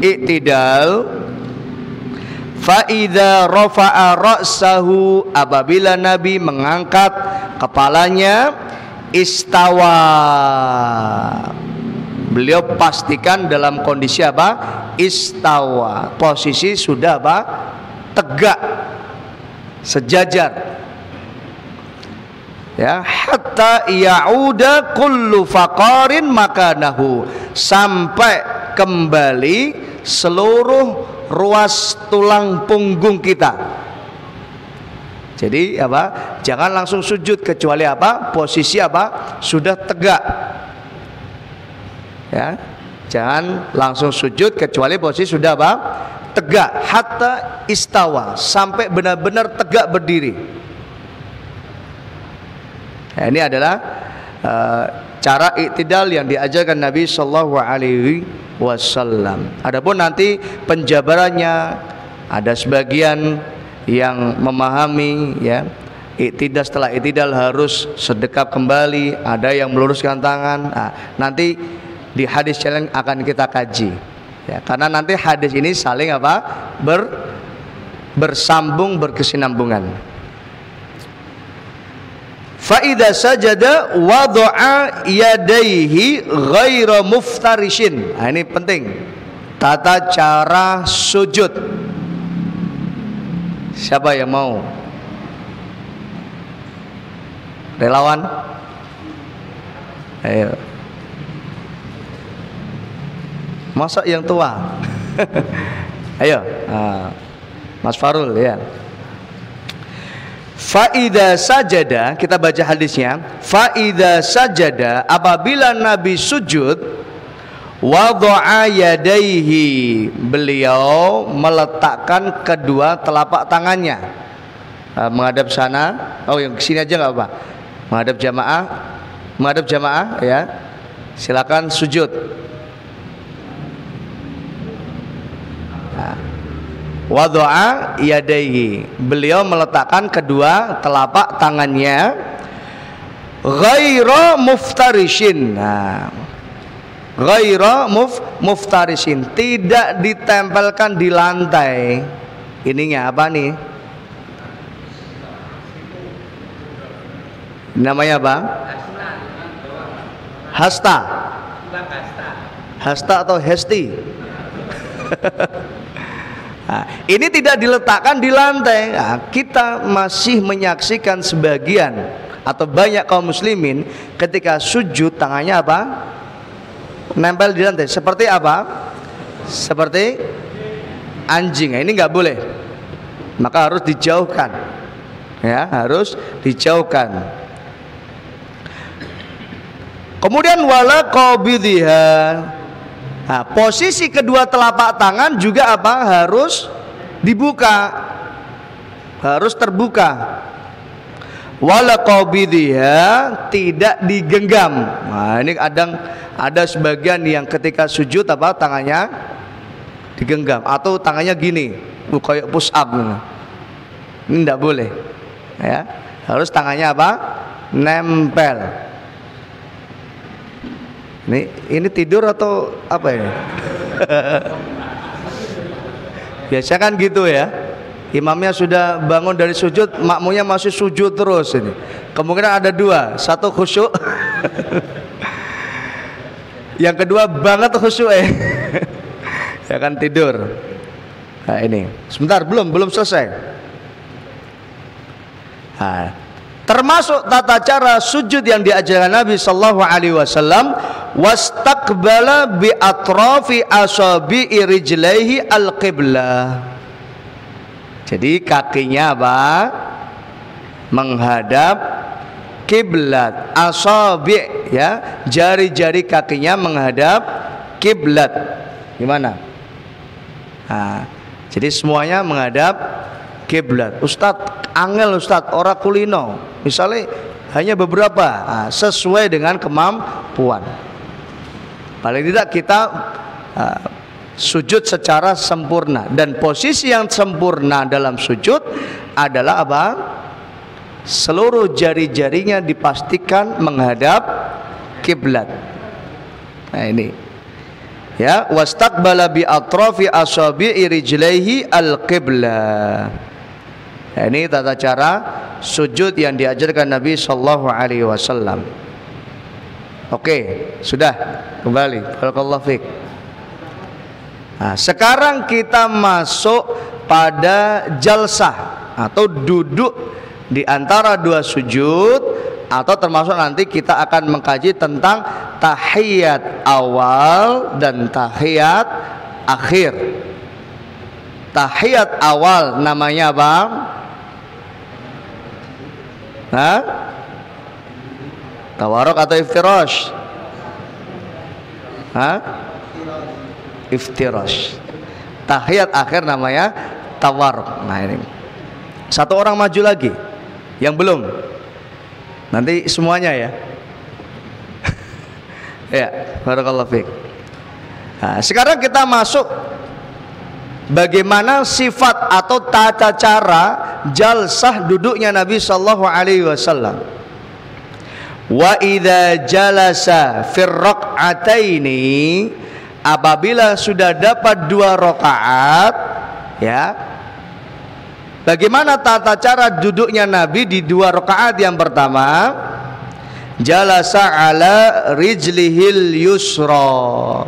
I'tidal. Fa idza rafa'a ra'sahu, apabila Nabi mengangkat kepalanya, istawa, beliau pastikan dalam kondisi apa? Istawa, posisi sudah apa? Tegak, sejajar, ya, hatta ya'uda kullu faqarin makanahu, sampai kembali seluruh ruas tulang punggung kita. Jadi apa? Jangan langsung sujud kecuali apa? Posisi apa? Sudah tegak. Ya, jangan langsung sujud kecuali posisi sudah apa? Tegak, hatta istawa, sampai benar-benar tegak berdiri. Nah, ini adalah cara iktidal yang diajarkan Nabi Shallallahu Alaihi Wasallam. Adapun nanti penjabarannya, ada sebagian yang memahami ya iktidal, setelah iktidal harus sedekap kembali, ada yang meluruskan tangan. Nah, nanti di hadis yang akan kita kaji ya, karena nanti hadis ini saling apa? Bersambung, berkesinambungan. Fa idza sajada wada'a yadayhi ghaira muftarishin. Nah, ini penting. Tata cara sujud. Siapa yang mau? Relawan? Ayo. Masa yang tua? Ayo, Mas Farul ya. Faida sajada, kita baca hadisnya. Faida sajada, apabila Nabi sujud, wada'a yadaihi, beliau meletakkan kedua telapak tangannya menghadap sana. Oh, yang kesini aja nggak apa? Menghadap jamaah ya. Silakan sujud. Wada'a yadaihi, beliau meletakkan kedua telapak tangannya ghaira muftarishin. Nah, ghaira muftarishin, tidak ditempelkan di lantai. Ininya apa nih? Namanya apa? Hasta. Hasta atau hesti? Nah, ini tidak diletakkan di lantai. Nah, kita masih menyaksikan sebagian atau banyak kaum muslimin ketika sujud tangannya apa? Nempel di lantai. Seperti apa? Seperti anjing. Nah, ini nggak boleh. Maka harus dijauhkan. Ya, harus dijauhkan. Kemudian wala qabidhiha. Nah, posisi kedua telapak tangan juga apa? Harus dibuka, harus terbuka. Wala qabidhiha, tidak digenggam. Nah, ini ada sebagian yang ketika sujud apa? Tangannya digenggam atau tangannya gini, kayak push up. Ini tidak boleh. Ya, harus tangannya apa? Nempel. Ini tidur atau apa ini? Biasa kan gitu ya. Imamnya sudah bangun dari sujud, makmumnya masih sujud terus ini. Kemungkinan ada dua, satu khusyuk, yang kedua banget khusyuk ya kan tidur. Nah, ini sebentar, belum selesai. Nah, termasuk tata cara sujud yang diajarkan Nabi Sallallahu Alaihi Wasallam, wastaqbala bi atrafi asabi'i rijlaihi al-qiblah. Jadi kakinya apa? Menghadap kiblat. Asabi' ya, jari-jari kakinya menghadap kiblat. Gimana? Nah, jadi semuanya menghadap kiblat. Ustadz, angel Ustadz, ora kulino. Misalnya hanya beberapa, sesuai dengan kemampuan. Paling tidak kita sujud secara sempurna. Dan posisi yang sempurna dalam sujud adalah apa? Seluruh jari-jarinya dipastikan menghadap kiblat. Nah, ini ya, wastaqbala bi atrafi asabi'i rijlaihi al-qiblah. Nah, ini tata cara sujud yang diajarkan Nabi Sallallahu Alaihi Wasallam. Oke, sudah kembali. Barakallahu fiik. Nah, sekarang kita masuk pada jalsah atau duduk di antara dua sujud, atau termasuk nanti kita akan mengkaji tentang tahiyat awal dan tahiyat akhir. Tahiyat awal namanya apa? Tawaruk atau iftirash? Hah? Iftirash. Tahiyat akhir namanya tawarruk. Nah ini. Satu orang maju lagi yang belum. Nanti semuanya ya. Ya, barakallahu fiik. Nah, sekarang kita masuk bagaimana sifat atau tata cara jalsah duduknya Nabi sallallahu alaihi wasallam. Wa idza jalasa fir raq'ataini, apabila sudah dapat 2 rakaat, ya. Bagaimana tata cara duduknya Nabi di 2 rakaat yang pertama? Jalasa ala rijlihil yusra.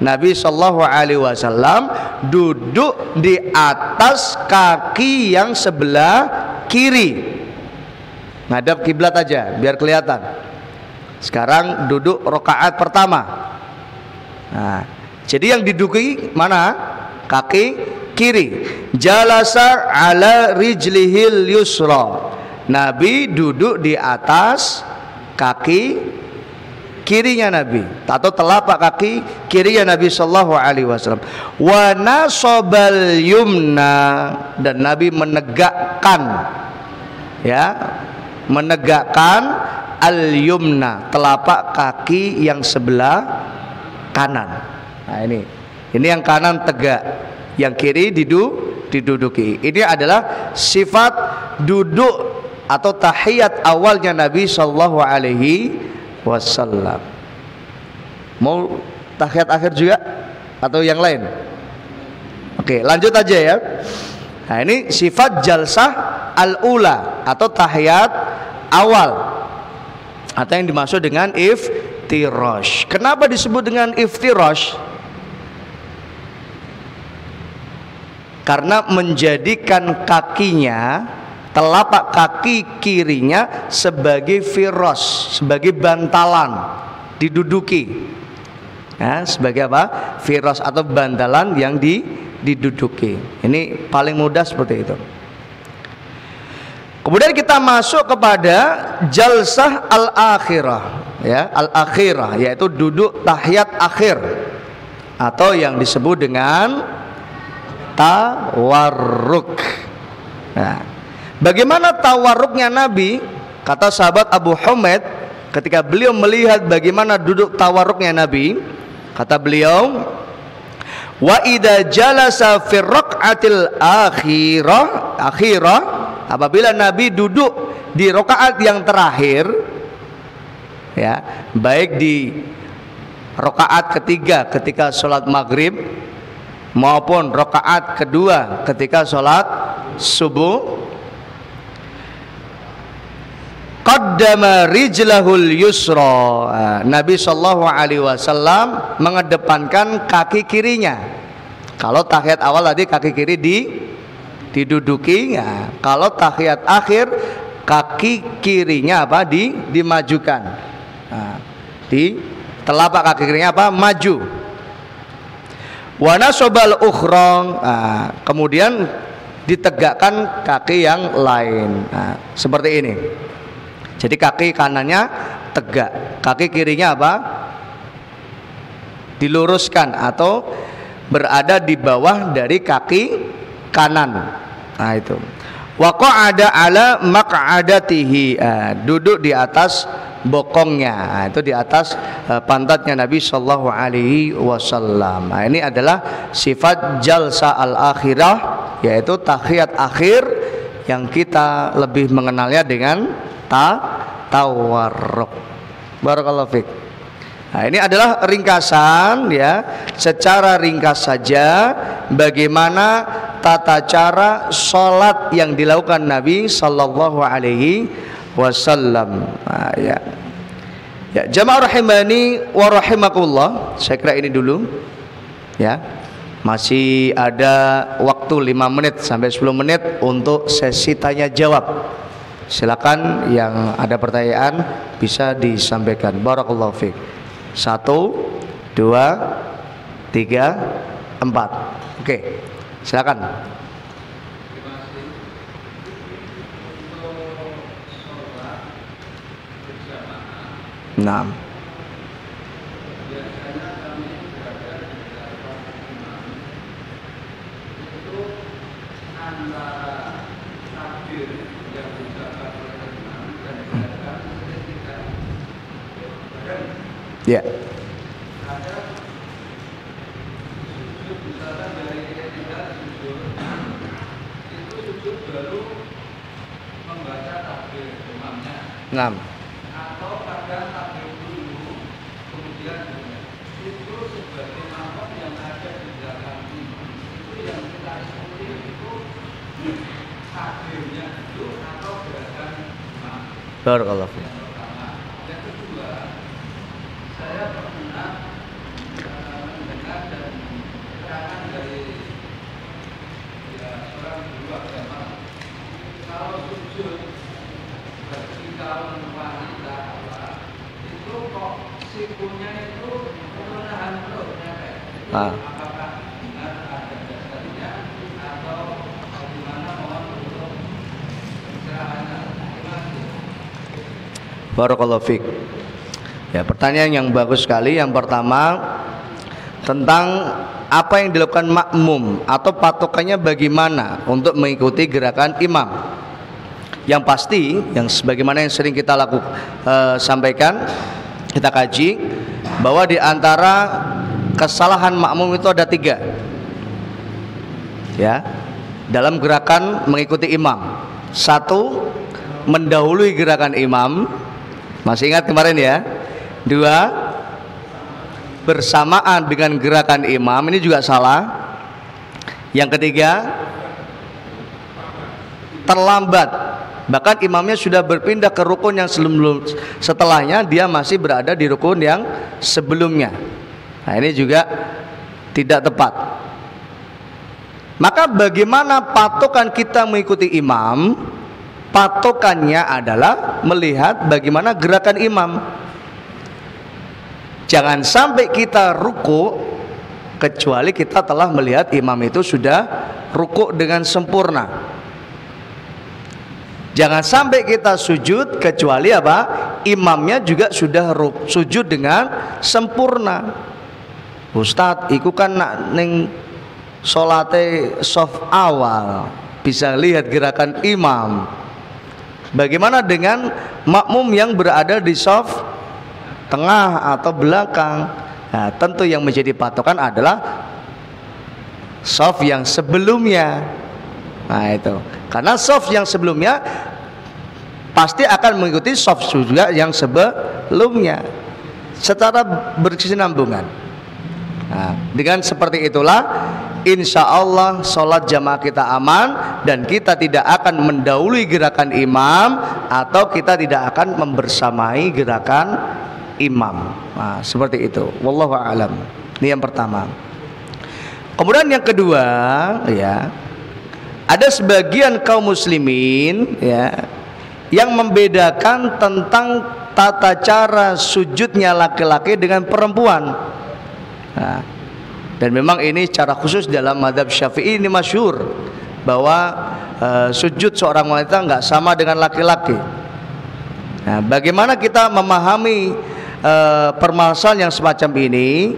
Nabi sallallahu alaihi wasallam duduk di atas kaki yang sebelah kiri. Ngadap kiblat aja biar kelihatan. Sekarang duduk rakaat pertama. Nah, jadi yang diduduki mana? Kaki kiri. Jalasa ala rijlihil yusra. Nabi duduk di atas kaki kirinya Nabi atau telapak kaki kirinya Nabi sallallahu alaihi wasallam. Wa nasabal yumna, dan Nabi menegakkan, ya, menegakkan al-yumna, telapak kaki yang sebelah kanan. Nah ini yang kanan tegak, yang kiri diduduki. Ini adalah sifat duduk atau tahiyat awalnya Nabi sallallahu alaihi wasallam. Mau tahiyat akhir juga atau yang lain? Oke, lanjut aja ya. Nah, ini sifat jalsah al-ula atau tahiyat awal, atau yang dimaksud dengan iftirash. Kenapa disebut dengan iftirash? Karena menjadikan kakinya, telapak kaki kirinya sebagai firas, sebagai bantalan diduduki. Ya, sebagai apa? Firas atau bantalan yang diduduki. Ini paling mudah seperti itu. Kemudian kita masuk kepada jalsah al-akhirah, ya, al-akhirah, yaitu duduk tahiyat akhir atau yang disebut dengan tawarruk. Nah, bagaimana tawarruknya Nabi? Kata sahabat Abu Humaid ketika beliau melihat bagaimana duduk tawarruknya Nabi, kata beliau, wa idza jalasa fi raq'atil akhirah, apabila Nabi duduk di rakaat yang terakhir, ya, baik di rakaat ketiga ketika sholat maghrib maupun rakaat kedua ketika sholat subuh, qaddama rijlahul yusra. Nabi sallallahu alaihi wasallam mengedepankan kaki kirinya. Kalau tahiyat awal tadi kaki kiri diduduki, ya. Kalau tahiyat akhir kaki kirinya apa? Dimajukan. Nah, di telapak kaki kirinya apa? Maju. Wa nasobal ukhra, kemudian ditegakkan kaki yang lain. Nah, seperti ini. Jadi kaki kanannya tegak, kaki kirinya apa? Diluruskan atau berada di bawah dari kaki kanan. Nah itu. Wa qa'ada ala maq'adatihi, duduk di atas bokongnya. Nah, itu di atas pantatnya Nabi sallallahu alaihi wasallam. Nah, ini adalah sifat jalsa al-akhirah, yaitu tahiyat akhir yang kita lebih mengenalnya dengan tawarruk. Barakallahu fiik. Nah, ini adalah ringkasan, ya, secara ringkas saja bagaimana tata cara sholat yang dilakukan Nabi sallallahu alaihi wasallam. Nah, ya. Ya, jamaah rahimani wa rahimakumullah, saya kira ini dulu. Ya. Masih ada waktu 5 menit sampai 10 menit untuk sesi tanya jawab. Silakan yang ada pertanyaan bisa disampaikan. Barakallahu fiik. 1, 2, 3, 4. Oke, silakan. Nah, Ya. Ngam. Atau kadang takbir dulu, kemudian itu sebagai makmum yang ada di belakang itu yang kita ikuti itu takbirnya itu atau gerakan imam. Barakallahu fiik. Yang kedua, saya pernah mendengar dan keterangan dari seorang guru agama, kalau sujud bagi kaum wanita itu kok sikunya itu menahan perutnya apakah benar ada dasarnya atau bagaimana mohon untuk pencerahannya? Barakallahu fiik. Ya, pertanyaan yang bagus sekali. Yang pertama tentang apa yang dilakukan makmum atau patokannya bagaimana untuk mengikuti gerakan imam. Yang pasti, yang sebagaimana yang sering kita sampaikan, kita kaji, bahwa di antara kesalahan makmum itu ada 3, ya, dalam gerakan mengikuti imam. 1, mendahului gerakan imam, masih ingat kemarin ya. 2, bersamaan dengan gerakan imam, ini juga salah. Yang ketiga, terlambat. Bahkan imamnya sudah berpindah ke rukun yang setelahnya, dia masih berada di rukun yang sebelumnya. Nah, ini juga tidak tepat. Maka bagaimana patokan kita mengikuti imam? Patokannya adalah melihat bagaimana gerakan imam. Jangan sampai kita ruku kecuali kita telah melihat imam itu sudah ruku dengan sempurna. Jangan sampai kita sujud kecuali apa? Imamnya juga sudah sujud dengan sempurna. Ustadz, iku kan nak ning salate soft awal bisa lihat gerakan imam. Bagaimana dengan makmum yang berada di soft tengah atau belakang? Nah, tentu yang menjadi patokan adalah soft yang sebelumnya. Nah, itu. Karena soft yang sebelumnya pasti akan mengikuti soft juga yang sebelumnya secara berkesinambungan. Nah, dengan seperti itulah insya Allah sholat jamaah kita aman dan kita tidak akan mendahului gerakan imam atau kita tidak akan membersamai gerakan imam. Nah, seperti itu. Wallahu a'lam. Ini yang pertama. Kemudian yang kedua, ya, ada sebagian kaum muslimin, ya, yang membedakan tentang tata cara sujudnya laki-laki dengan perempuan. Nah, dan memang ini secara khusus dalam mazhab Syafi'i ini masyhur bahwa sujud seorang wanita nggak sama dengan laki-laki. Nah, bagaimana kita memahami permasalahan yang semacam ini?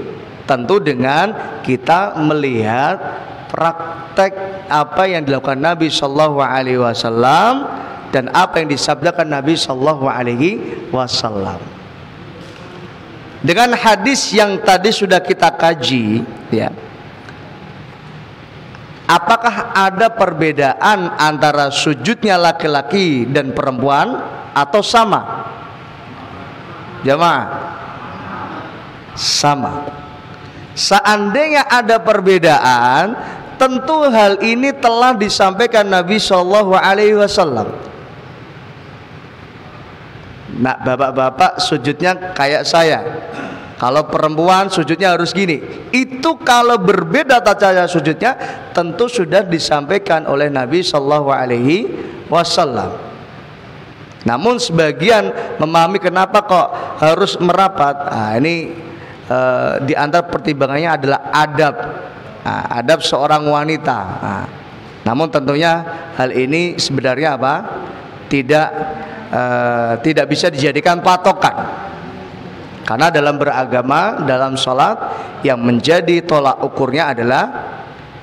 Tentu dengan kita melihat praktek apa yang dilakukan Nabi Shallallahu Alaihi Wasallam dan apa yang disabdakan Nabi Shallallahu Alaihi Wasallam. Dengan hadis yang tadi sudah kita kaji, ya, apakah ada perbedaan antara sujudnya laki-laki dan perempuan atau sama? Jamaah, sama. Seandainya ada perbedaan, tentu hal ini telah disampaikan Nabi Shallallahu Alaihi Wasallam. Nah, bapak-bapak sujudnya kayak saya. Kalau perempuan sujudnya harus gini. Itu kalau berbeda tata cara sujudnya, tentu sudah disampaikan oleh Nabi Shallallahu Alaihi Wasallam. Namun sebagian memahami kenapa kok harus merapat. Nah, ini di antara pertimbangannya adalah adab. Nah, adab seorang wanita. Nah, namun tentunya hal ini sebenarnya apa? Tidak bisa dijadikan patokan. Karena dalam beragama, dalam sholat, yang menjadi tolak ukurnya adalah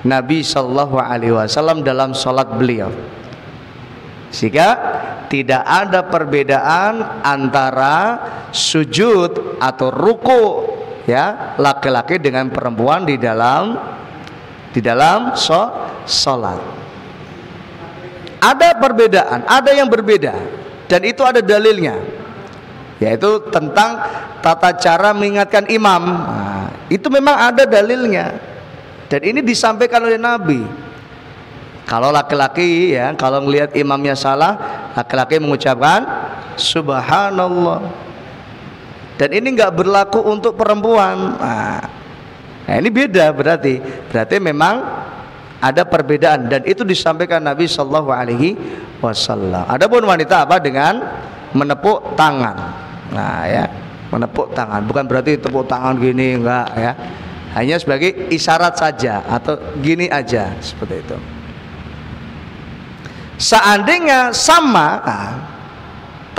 Nabi Sallallahu Alaihi Wasallam dalam sholat beliau. Sehingga tidak ada perbedaan antara sujud atau ruku ya laki-laki dengan perempuan di dalam sholat. Ada perbedaan, ada yang berbeda, dan itu ada dalilnya, yaitu tentang tata cara mengingatkan imam. Nah, itu memang ada dalilnya, dan ini disampaikan oleh Nabi. Kalau laki-laki ya, kalau melihat imamnya salah, laki-laki mengucapkan subhanallah. Dan ini nggak berlaku untuk perempuan. Nah ini beda berarti memang ada perbedaan, dan itu disampaikan Nabi Shallallahu Alaihi Wasallam. Adapun wanita apa dengan menepuk tangan. Nah ya, menepuk tangan bukan berarti tepuk tangan gini, enggak ya. Hanya sebagai isyarat saja atau gini aja seperti itu. Seandainya sama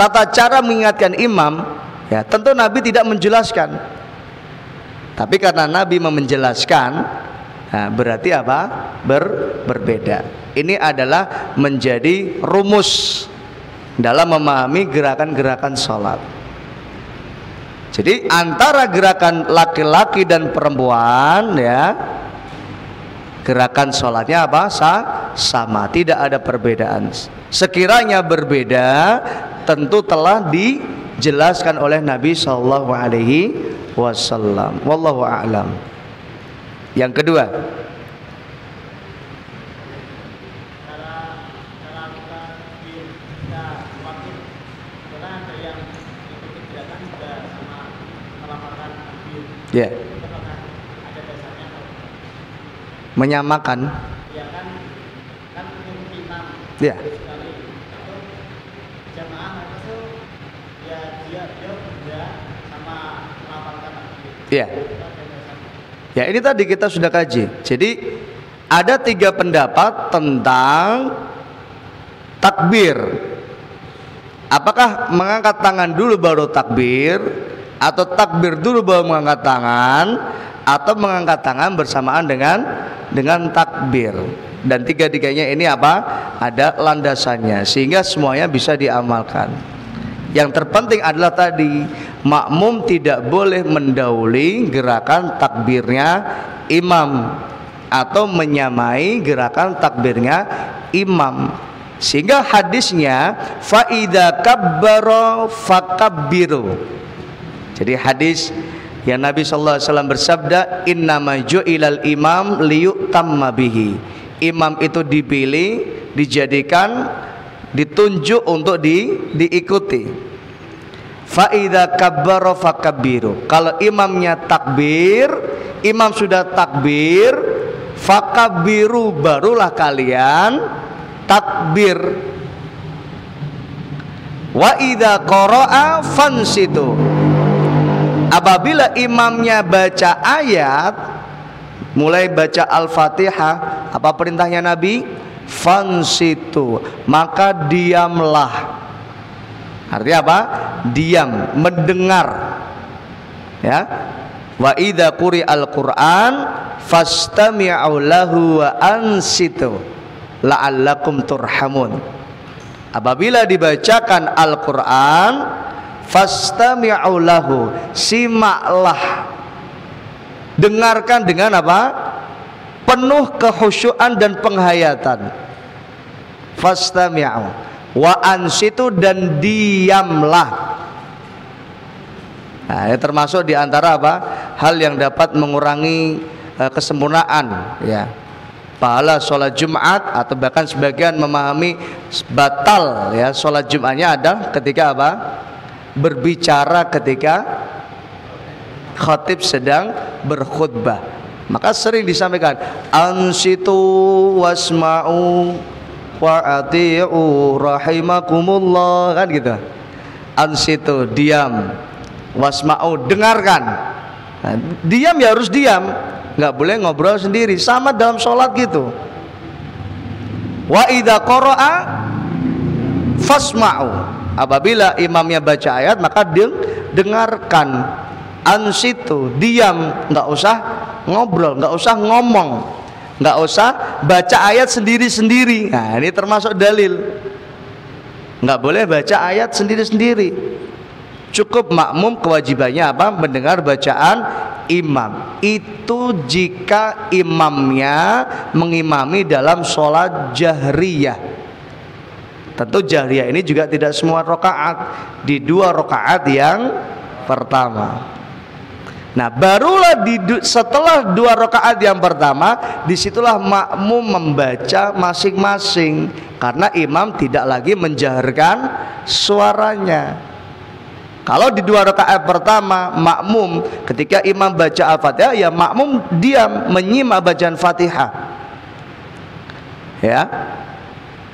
tata cara mengingatkan imam, ya tentu Nabi tidak menjelaskan. Tapi karena Nabi menjelaskan, nah, berarti apa? Berbeda. Ini adalah menjadi rumus dalam memahami gerakan-gerakan sholat. Jadi antara gerakan laki-laki dan perempuan ya, gerakan sholatnya apa? Sama, tidak ada perbedaan. Sekiranya berbeda, tentu telah dijelaskan oleh Nabi Shallallahu Alaihi Wasallam. Wallahu a'lam. Yang kedua, ya, menyamakan, ya, ya. Ya ini tadi kita sudah kaji. Jadi ada 3 pendapat tentang takbir. Apakah mengangkat tangan dulu baru takbir, atau takbir dulu baru mengangkat tangan, atau mengangkat tangan bersamaan dengan takbir. Dan 3-tiganya ini apa? Ada landasannya, sehingga semuanya bisa diamalkan. Yang terpenting adalah tadi, makmum tidak boleh mendahului gerakan takbirnya imam atau menyamai gerakan takbirnya imam. Sehingga hadisnya fa idza kabbara fakabbiru. Jadi hadis yang Nabi sallallahu alaihi wasallam bersabda, innama ju'ilal imam liyutamma bihi. Imam itu dipilih, dijadikan, ditunjuk untuk diikuti. Fa idza kabbara fakabbiru. Kalau imamnya takbir, imam sudah takbir, fakabbiru, barulah kalian takbir. Wa idza qara'a fansitu. Apabila imamnya baca ayat, mulai baca Al-Fatihah, apa perintahnya Nabi? Fansitu, maka diamlah. Artinya apa? Diam, mendengar. Ya. Wa idza quri'al Qur'an fastami'u lahu wa ansitu la'allakum turhamun. Apabila dibacakan Al-Qur'an, fastami'u lahu, simaklah, dengarkan dengan apa? Penuh kekhusyuan dan penghayatan. Fastami'u wa ansitu, dan diamlah. Nah, ini termasuk diantara apa? Hal yang dapat mengurangi kesempurnaan ya, pahala sholat Jumat, atau bahkan sebagian memahami batal ya sholat Jumatnya ada ketika apa? Berbicara ketika khatib sedang berkhutbah. Maka sering disampaikan ansitu wasma'u wa ati'u rahimakumullah, kan gitu. Ansitu, diam, wasma'u, dengarkan. Nah, diam ya harus diam, nggak boleh ngobrol sendiri. Sama dalam sholat gitu. Wa idza qara'a fasma'u. Apabila imamnya baca ayat, maka dengarkan. Ansitu, diam, nggak usah ngobrol, nggak usah ngomong, nggak usah baca ayat sendiri-sendiri. Nah ini termasuk dalil. nggak boleh baca ayat sendiri-sendiri. Cukup makmum kewajibannya apa? Mendengar bacaan imam. Itu jika imamnya mengimami dalam sholat jahriyah. Tentu jahriyah ini juga tidak semua rakaat, di 2 rakaat yang pertama. Nah, barulah setelah 2 rakaat yang pertama, disitulah makmum membaca masing-masing, karena imam tidak lagi menjaharkan suaranya. Kalau di 2 rakaat pertama makmum, ketika imam baca Al-Fatihah, ya makmum diam menyimak bacaan Fatihah. Ya.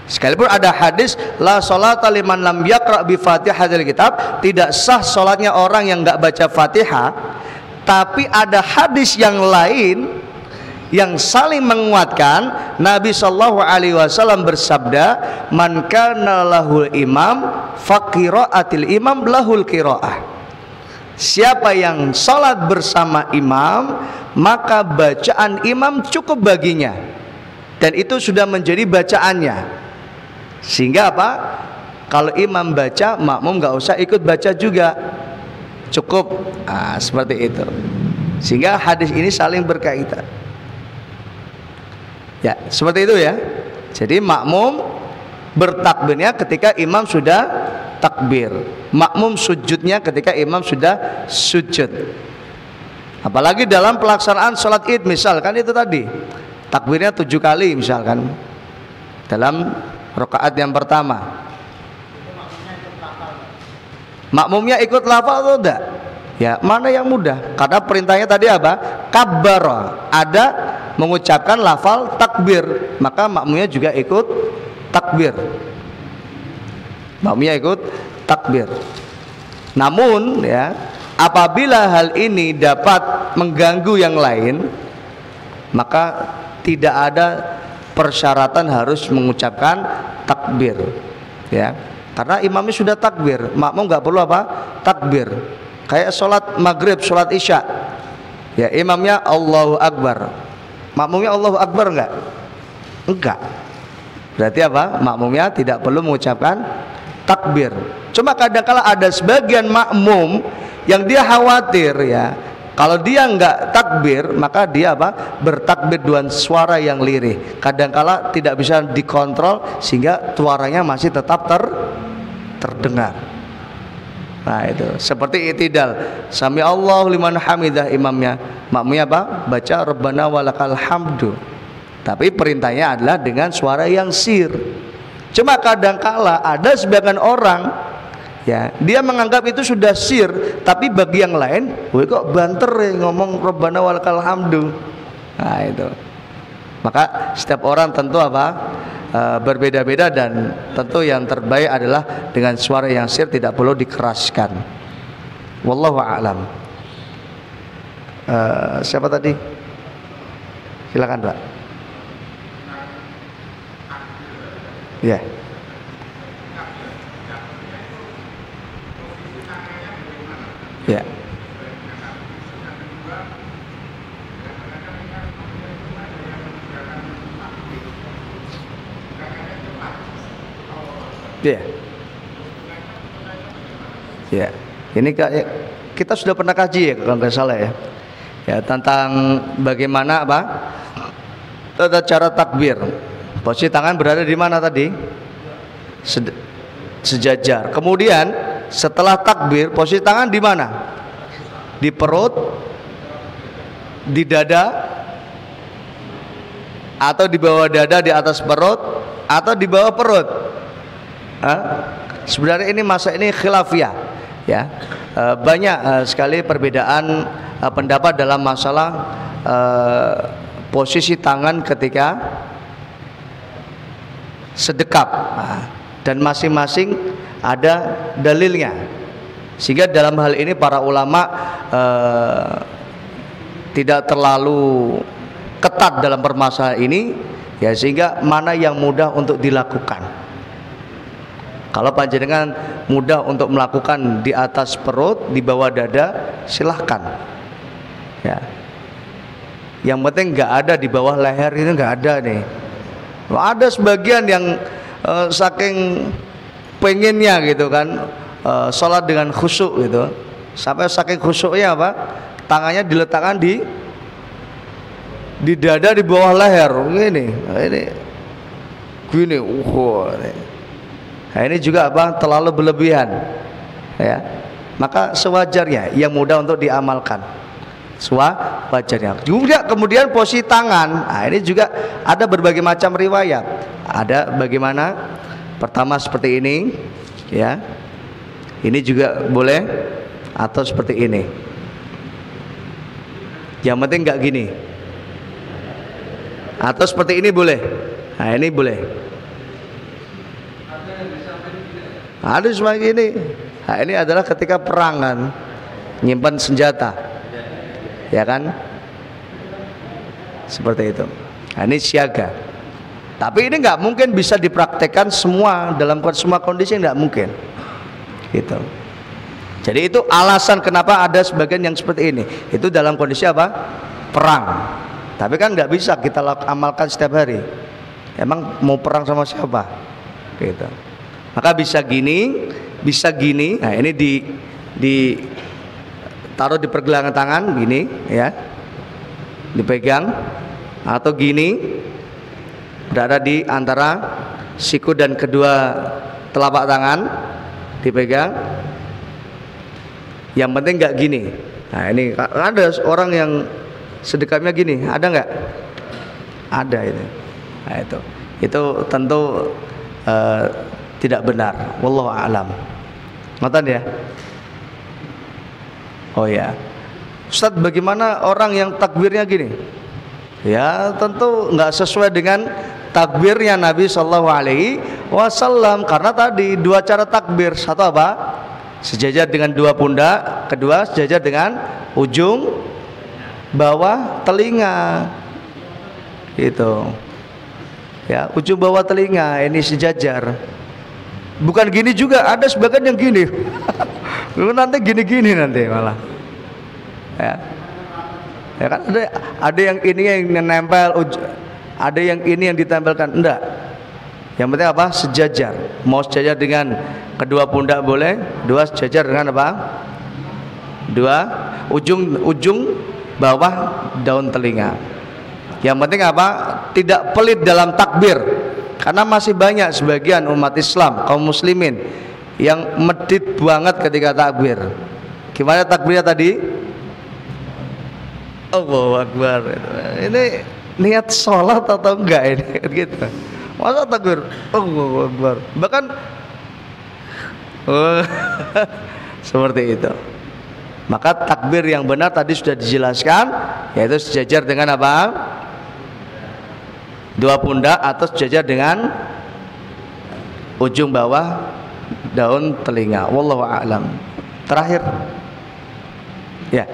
Sekalipun ada hadis la sholata liman lam yaqra bi Fatihatil kitab, tidak sah salatnya orang yang enggak baca Fatihah. Tapi ada hadis yang lain yang saling menguatkan. Nabi sallallahu alaihi wasallam bersabda, "Man kana lahul imam faqiraatil imam lahul qiraah." Siapa yang salat bersama imam, maka bacaan imam cukup baginya. Dan itu sudah menjadi bacaannya. Sehingga apa? Kalau imam baca, makmum nggak usah ikut baca juga. Cukup, seperti itu. Sehingga hadis ini saling berkaitan. Ya, seperti itu ya. Jadi makmum bertakbirnya ketika imam sudah takbir. Makmum sujudnya ketika imam sudah sujud. Apalagi dalam pelaksanaan sholat id, misalkan itu tadi, takbirnya 7 kali misalkan dalam rakaat yang pertama. Makmumnya ikut lafal atau enggak? Ya, mana yang mudah? Karena perintahnya tadi apa? Kabbar, ada mengucapkan lafal takbir, maka makmumnya juga ikut takbir. Makmumnya ikut takbir. Namun ya, apabila hal ini dapat mengganggu yang lain, maka tidak ada persyaratan harus mengucapkan takbir. Ya. Karena imamnya sudah takbir, makmum nggak perlu apa? Takbir. Kayak sholat maghrib, sholat isya, ya imamnya Allahu Akbar, makmumnya Allahu Akbar enggak? Enggak. Berarti apa? Makmumnya tidak perlu mengucapkan takbir. Cuma kadang-kala ada sebagian makmum yang dia khawatir ya, kalau dia enggak takbir, maka dia apa? Bertakbir dengan suara yang lirih. Kadang-kala tidak bisa dikontrol sehingga suaranya masih tetap terdengar. Nah itu seperti i'tidal, sami Allahu liman hamidah imamnya, makmumnya apa? Baca Rabbana walakal hamdu. Tapi perintahnya adalah dengan suara yang sir. Cuma kadang-kala ada sebagian orang ya, dia menganggap itu sudah sir, tapi bagi yang lain, woi kok banter ya ngomong Rabbana walakal hamdu. Nah itu. Maka setiap orang tentu apa? Berbeda-beda, dan tentu yang terbaik adalah dengan suara yang sir, tidak perlu dikeraskan. Wallahu a'lam. Siapa tadi? Silakan Pak. Ya. Ya. Ya. Ya. Ini kita sudah pernah kaji ya kalau nggak salah ya. Ya, tentang bagaimana apa? Tata cara takbir. Posisi tangan berada di mana tadi? Sejajar. Kemudian setelah takbir, posisi tangan di mana? Di perut, di dada, atau di bawah dada, di atas perut, atau di bawah perut? Sebenarnya ini masa ini khilafiyah ya. Banyak sekali perbedaan pendapat dalam masalah posisi tangan ketika sedekap, dan masing-masing ada dalilnya. Sehingga dalam hal ini para ulama tidak terlalu ketat dalam permasalahan ini ya, sehingga mana yang mudah untuk dilakukan. Kalau panjenengan mudah untuk melakukan di atas perut, di bawah dada, silahkan ya. Yang penting nggak ada di bawah leher, itu nggak ada nih. Ada sebagian yang saking pengennya gitu kan, sholat dengan khusyuk gitu, sampai saking khusyuknya apa, tangannya diletakkan di dada di bawah leher gini, nah, ini juga apa, terlalu berlebihan ya. Maka sewajarnya yang mudah untuk diamalkan, sewajarnya. Juga kemudian posisi tangan, nah ini juga ada berbagai macam riwayat. Ada bagaimana, pertama seperti ini ya, ini juga boleh, atau seperti ini, yang penting nggak gini, atau seperti ini boleh. Nah ini boleh, ada seperti ini. Nah ini adalah ketika perangan, nyimpan senjata ya kan, seperti itu. Nah ini siaga. Tapi ini nggak mungkin bisa dipraktekkan semua dalam semua kondisi, nggak mungkin gitu. Jadi itu alasan kenapa ada sebagian yang seperti ini, itu dalam kondisi apa, perang. Tapi kan nggak bisa kita amalkan setiap hari. Emang mau perang sama siapa gitu. Maka bisa gini, bisa gini. Nah ini di taruh di pergelangan tangan gini ya, dipegang, atau gini, berada di antara siku dan kedua telapak tangan, dipegang. Yang penting nggak gini. Nah ini ada orang yang sedekapnya gini, ada nggak? Ada itu. Nah itu tentu tidak benar. Wallahu a'lam. Ngoten ya. Oh ya, Ustadz, bagaimana orang yang takbirnya gini? Ya tentu nggak sesuai dengan takbirnya Nabi Shallallahu Alaihi Wasallam, karena tadi dua cara takbir, satu apa? Sejajar dengan dua pundak, kedua sejajar dengan ujung bawah telinga, gitu. Ya, ujung bawah telinga ini sejajar. Bukan gini juga, ada sebagian yang gini. Nanti gini-gini nanti malah. Ya. Ya kan ada yang ini yang nempel, ada yang ini yang ditempelkan, enggak. Yang penting apa? Sejajar. Mau sejajar dengan kedua pundak boleh, dua sejajar dengan apa? Dua ujung bawah daun telinga. Yang penting apa? Tidak pelit dalam takbir. Karena masih banyak sebagian umat Islam, kaum muslimin yang medit banget ketika takbir. Gimana takbirnya tadi? Allahu Akbar. Ini niat sholat atau enggak ini? Gitu. Masa takbir? Allahu Akbar. Bahkan seperti itu. Maka takbir yang benar tadi sudah dijelaskan, yaitu sejajar dengan apa? Dua pundak atau sejajar dengan ujung bawah daun telinga. Wallahu a'lam. Terakhir, ya.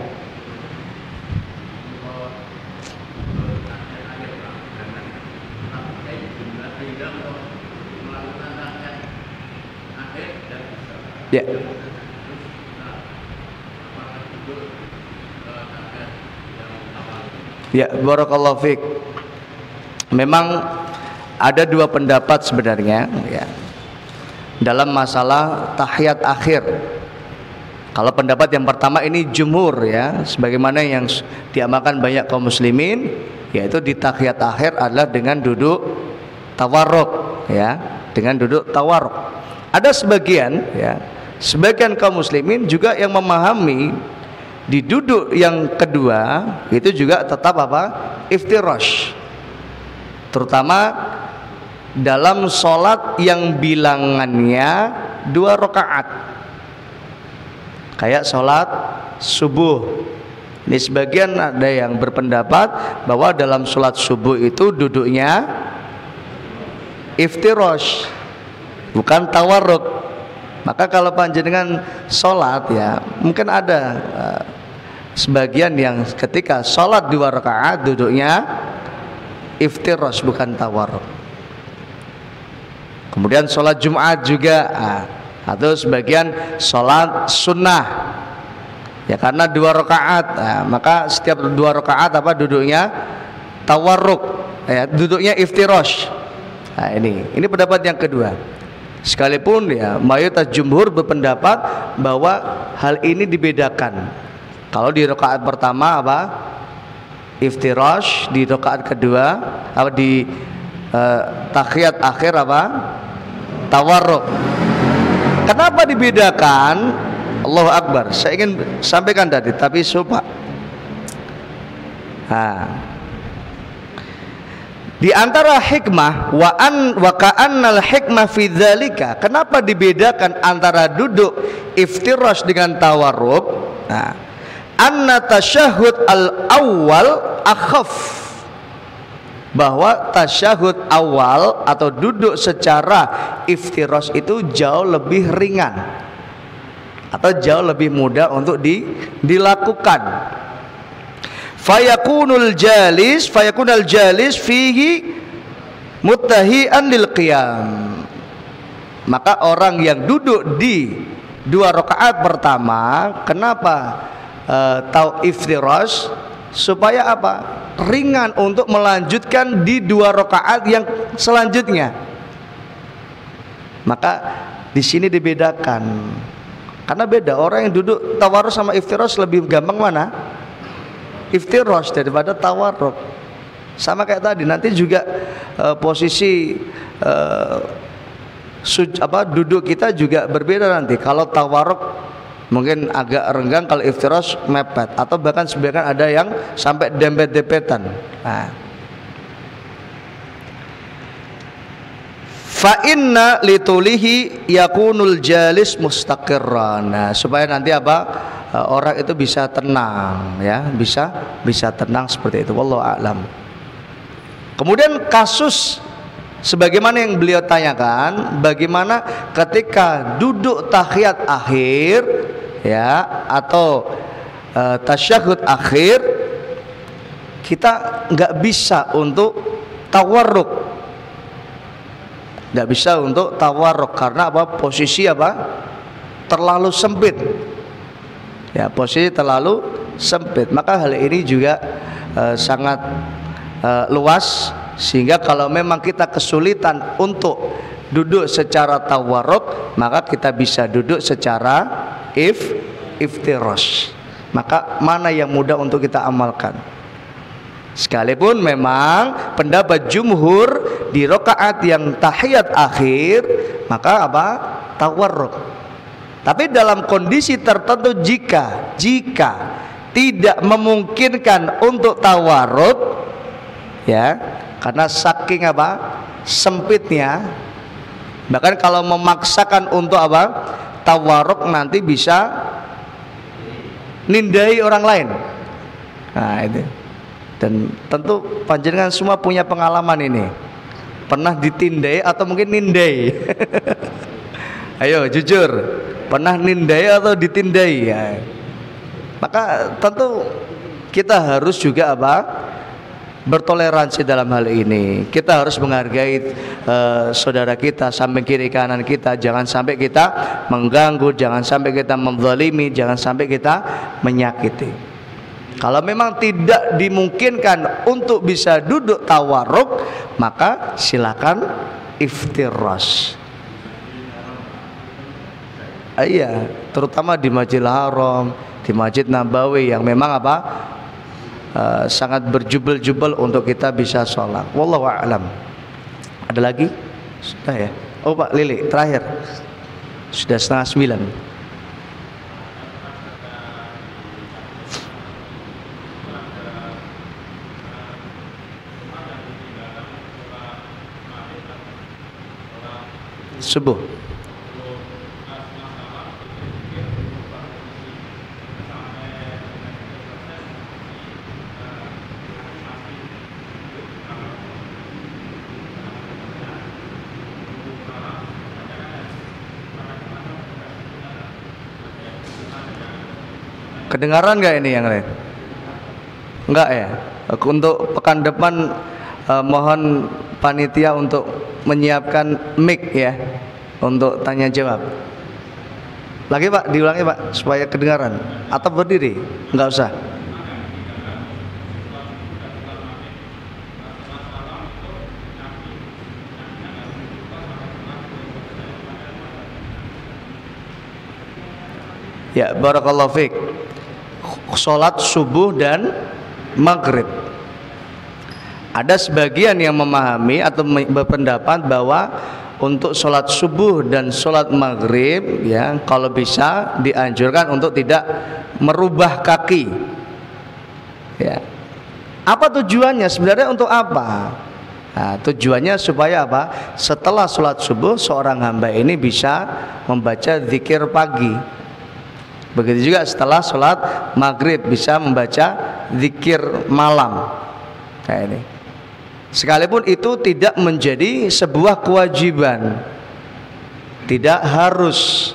Ya. Ya, barakallahu fiik. Memang ada dua pendapat sebenarnya ya, dalam masalah tahiyat akhir. Kalau pendapat yang pertama ini jumhur ya, sebagaimana yang diamalkan banyak kaum muslimin, yaitu di tahiyat akhir adalah dengan duduk tawarruk ya, dengan duduk tawarruk. Ada sebagian ya, sebagian kaum muslimin juga yang memahami di duduk yang kedua itu juga tetap apa? Iftirash. Terutama dalam sholat yang bilangannya 2 rakaat, kayak sholat subuh. Ini sebagian ada yang berpendapat bahwa dalam sholat subuh itu duduknya iftirash, bukan tawarruk. Maka kalau panjenengan sholat ya, mungkin ada sebagian yang ketika sholat 2 rakaat duduknya iftirash, bukan tawarruk. Kemudian sholat Jumat juga, atau sebagian sholat sunnah ya, karena 2 rakaat, maka setiap 2 rakaat apa duduknya tawarruk ya, duduknya iftirash. Nah, ini pendapat yang kedua. Sekalipun ya mayoritas jumhur berpendapat bahwa hal ini dibedakan. Kalau di rakaat pertama apa? Iftirash, di rakaat kedua apa di tahiyat akhir apa? Tawarruk. Kenapa dibedakan? Allahu Akbar. Saya ingin sampaikan tadi tapi lupa. Di antara hikmah wa ka'annal hikmah fi dzalika. Kenapa dibedakan antara duduk iftirash dengan tawarruk? Anna tasyahud al-awwal akhaf. Bahwa tasyahud awal atau duduk secara iftirash itu jauh lebih ringan atau jauh lebih mudah untuk dilakukan. Fayakunul jalis fihi muttahi'an lil qiyam. Maka orang yang duduk di 2 rakaat pertama, kenapa tahu iftirash? Supaya apa? Ringan untuk melanjutkan di 2 rakaat yang selanjutnya. Maka di sini dibedakan. Karena beda, orang yang duduk tawarruk sama iftirash lebih gampang mana? Iftirash daripada tawarruk. Sama kayak tadi, nanti juga posisi duduk kita juga berbeda nanti. Kalau tawarruk mungkin agak renggang, kalau iftirash mepet, atau bahkan sebagian ada yang sampai dempet-dempetan. Fa inna litulihi yakunul jalis mustaqirran. Supaya nanti apa? Orang itu bisa tenang ya, bisa tenang seperti itu. Wallahu a'lam. Kemudian kasus sebagaimana yang beliau tanyakan, bagaimana ketika duduk tahiyat akhir ya atau tasyahud akhir, kita nggak bisa untuk tawarruk, nggak bisa untuk tawarruk karena apa? Posisi apa? Terlalu sempit. Ya, posisi terlalu sempit. Maka hal ini juga sangat luas, sehingga kalau memang kita kesulitan untuk duduk secara tawarruk, maka kita bisa duduk secara iftirash. Maka mana yang mudah untuk kita amalkan? Sekalipun memang pendapat jumhur di rakaat yang tahiyat akhir, maka apa? Tawarruk. Tapi dalam kondisi tertentu, jika tidak memungkinkan untuk tawarruk, ya, karena saking apa? Sempitnya, bahkan kalau memaksakan untuk apa? Tawarruk nanti bisa nindai orang lain. Nah itu. Dan tentu panjenengan semua punya pengalaman ini. Pernah ditindai atau mungkin nindai? Ayo jujur, pernah nindai atau ditindai ya? Maka tentu kita harus juga apa? Bertoleransi dalam hal ini. Kita harus menghargai saudara kita, samping kiri kanan kita. Jangan sampai kita mengganggu, jangan sampai kita menzalimi, jangan sampai kita menyakiti. Kalau memang tidak dimungkinkan untuk bisa duduk tawarruk, maka silakan iftirash. Iya, terutama di Masjidil Haram, di Masjid Nabawi yang memang apa? Sangat berjubel-jubel untuk kita bisa sholat. Wallahu a'lam. Ada lagi? Sudah ya? Oh Pak Lili, terakhir. Sudah 8:30. Subuh. Kedengaran nggak ini yang lain? Enggak ya? Untuk pekan depan mohon panitia untuk menyiapkan mic ya, untuk tanya jawab. Lagi Pak, diulangi Pak supaya kedengaran. Atau berdiri? Enggak usah. Ya, barakallahu fiik. Salat subuh dan maghrib. Ada sebagian yang memahami atau berpendapat bahwa untuk sholat subuh dan sholat maghrib, ya, kalau bisa dianjurkan untuk tidak merubah kaki. Ya. Apa tujuannya? Sebenarnya untuk apa? Nah, tujuannya supaya apa? Setelah sholat subuh seorang hamba ini bisa membaca zikir pagi. Begitu juga setelah sholat maghrib bisa membaca zikir malam. Kayak ini. Sekalipun itu tidak menjadi sebuah kewajiban, tidak harus.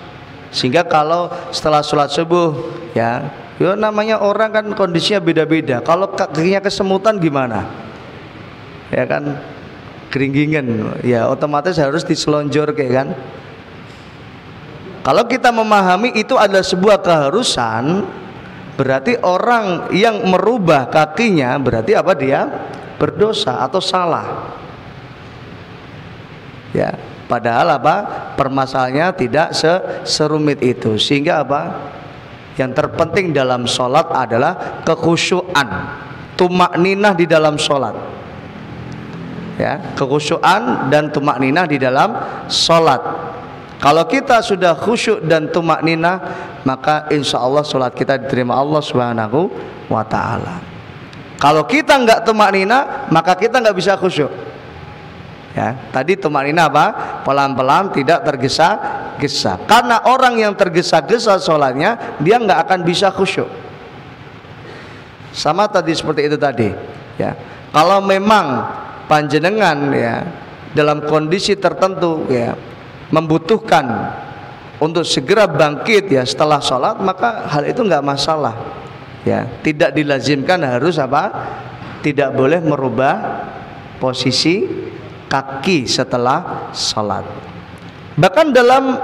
Sehingga kalau setelah sholat subuh, ya namanya orang kan kondisinya beda-beda. Kalau kakinya kesemutan gimana? Ya kan, keringgingan, ya otomatis harus diselonjor kayak kan. Kalau kita memahami itu adalah sebuah keharusan, berarti orang yang merubah kakinya berarti apa? Dia berdosa atau salah. Ya, padahal apa? Permasalahannya tidak serumit itu. Sehingga apa? Yang terpenting dalam sholat adalah kekhusyuan, tumakninah di dalam sholat. Ya, kekhusyuan dan tumakninah di dalam sholat. Kalau kita sudah khusyuk dan tumakninah, maka insya Allah sholat kita diterima Allah Subhanahu wa ta'ala. Kalau kita nggak tumakninah, maka kita nggak bisa khusyuk. Ya, tadi tumakninah apa? Pelan-pelan, tidak tergesa-gesa. Karena orang yang tergesa-gesa sholatnya, dia nggak akan bisa khusyuk. Sama tadi seperti itu tadi. Ya, kalau memang panjenengan ya dalam kondisi tertentu ya membutuhkan untuk segera bangkit ya setelah sholat, maka hal itu nggak masalah. Ya, tidak dilazimkan harus apa? Tidak boleh merubah posisi kaki setelah salat. Bahkan dalam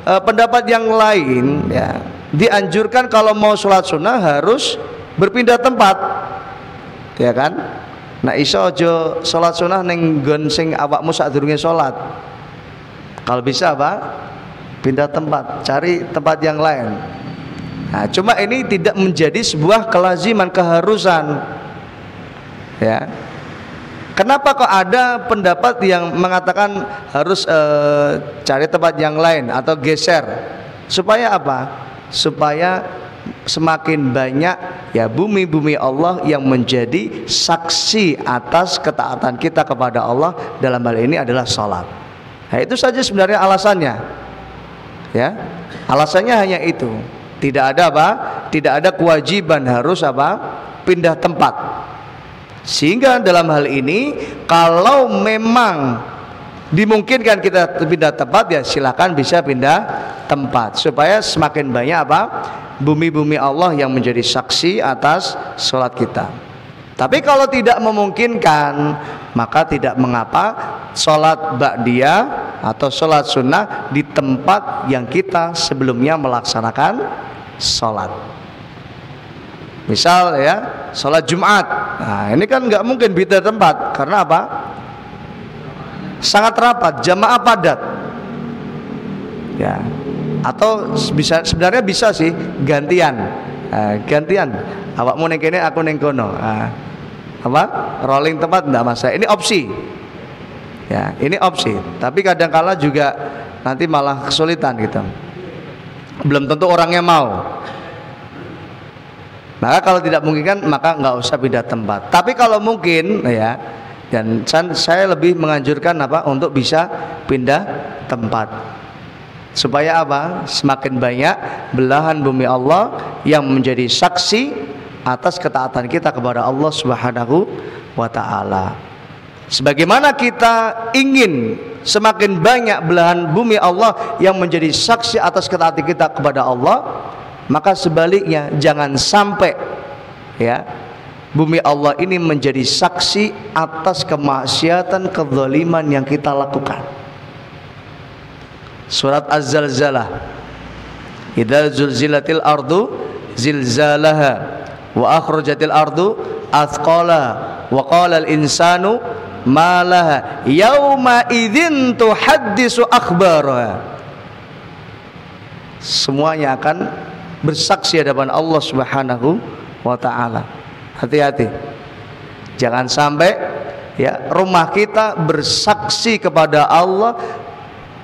pendapat yang lain ya, dianjurkan kalau mau sholat sunnah harus berpindah tempat. Ya kan? Nah, iso aja sholat sunnah ning nggon sing awakmu sadurunge sholat. Kalau bisa apa? Pindah tempat, cari tempat yang lain. Nah, cuma ini tidak menjadi sebuah kelaziman, keharusan. Ya. Kenapa kok ada pendapat yang mengatakan harus cari tempat yang lain atau geser? Supaya apa? Supaya semakin banyak ya bumi-bumi Allah yang menjadi saksi atas ketaatan kita kepada Allah, dalam hal ini adalah salat. Nah, itu saja sebenarnya alasannya. Ya. Alasannya hanya itu. Tidak ada apa? Tidak ada kewajiban harus apa? Pindah tempat. Sehingga dalam hal ini kalau memang dimungkinkan kita pindah tempat, ya silakan bisa pindah tempat supaya semakin banyak apa? Bumi-bumi Allah yang menjadi saksi atas sholat kita. Tapi kalau tidak memungkinkan, maka tidak mengapa sholat ba'diyah atau sholat sunnah di tempat yang kita sebelumnya melaksanakan sholat. Misal ya, sholat Jumat. Nah, ini kan nggak mungkin pindah tempat. Karena apa? Sangat rapat, jamaah padat. Ya. Atau bisa, sebenarnya bisa sih gantian. Gantian. Awakmu neng kene, aku neng kono. Apa? Rolling tempat enggak masalah. Ini opsi. Ya, ini opsi. Tapi kadang-kala juga nanti malah kesulitan gitu. Belum tentu orangnya mau. Maka kalau tidak mungkin kan, maka nggak usah pindah tempat. Tapi kalau mungkin ya, dan saya lebih menganjurkan apa? Untuk bisa pindah tempat. Supaya apa? Semakin banyak belahan bumi Allah yang menjadi saksi atas ketaatan kita kepada Allah Subhanahu wa ta'ala. Sebagaimana kita ingin semakin banyak belahan bumi Allah yang menjadi saksi atas ketaatan kita kepada Allah, maka sebaliknya jangan sampai ya bumi Allah ini menjadi saksi atas kemaksiatan, kezaliman yang kita lakukan. Surat Az-Zalzalah, idza zulzilatil ardu zilzalaha wa akhrajatil ardu athqalaha wa qala al insanu ma laha yauma idzin tuhaddisu akhbaraha. Semuanya akan bersaksi hadapan Allah Subhanahu wa taala. Hati-hati. Jangan sampai ya rumah kita bersaksi kepada Allah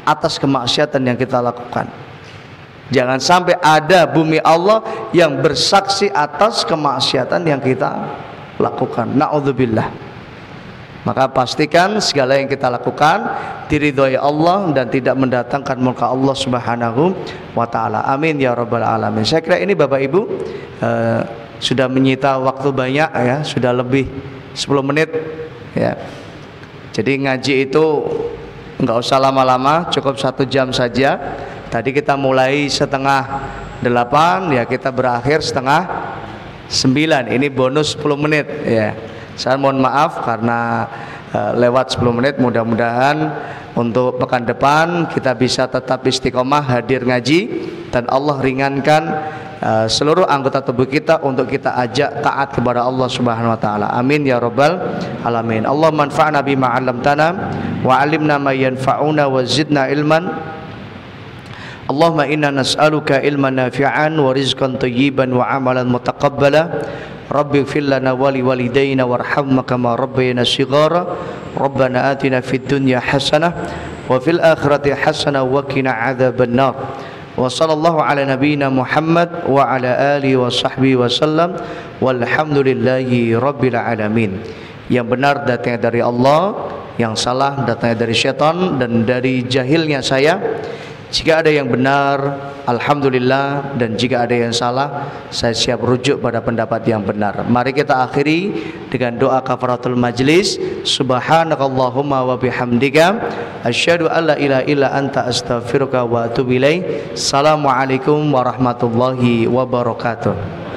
atas kemaksiatan yang kita lakukan. Jangan sampai ada bumi Allah yang bersaksi atas kemaksiatan yang kita lakukan. Na'udzubillah. Maka pastikan segala yang kita lakukan diridhoi Allah dan tidak mendatangkan murka Allah Subhanahu wa taala. Amin ya rabbal alamin. Saya kira ini Bapak Ibu sudah menyita waktu banyak ya, sudah lebih 10 menit ya. Jadi ngaji itu enggak usah lama-lama, cukup 1 jam saja. Tadi kita mulai 7:30 ya, kita berakhir 8:30. Ini bonus 10 menit ya. Saya mohon maaf karena lewat 10 menit. Mudah-mudahan untuk pekan depan kita bisa tetap istiqomah hadir ngaji dan Allah ringankan seluruh anggota tubuh kita untuk kita ajak taat kepada Allah Subhanahu wa taala. Amin ya rabbal alamin. Allah manfa'na bima 'allamtana wa 'allimna ma yanfa'una wa zidna ilman. Allahumma inna nas'aluka ilman nafi'an wa rizqan thayyiban wa 'amalan mutaqabbala. Rabbi ighfir lana wa li walidayna warhamna kama rabbayana shighara. Rabbana atina fid dunya hasanah wa fil akhirati hasanah wa qina adzabannar. Wa sallallahu ala nabiyyina Muhammad wa ala alihi wa sahbihi wa sallam walhamdulillahi rabbil alamin. Yang benar datangnya dari Allah, yang salah datangnya dari syaitan dan dari jahilnya saya. Jika ada yang benar, alhamdulillah, dan jika ada yang salah, saya siap rujuk pada pendapat yang benar. Mari kita akhiri dengan doa kafaratul majlis. Subhanakallahumma wa bihamdika asyhadu an la ilaha illa anta astaghfiruka wa atubu ilaik. Assalamualaikum warahmatullahi wabarakatuh.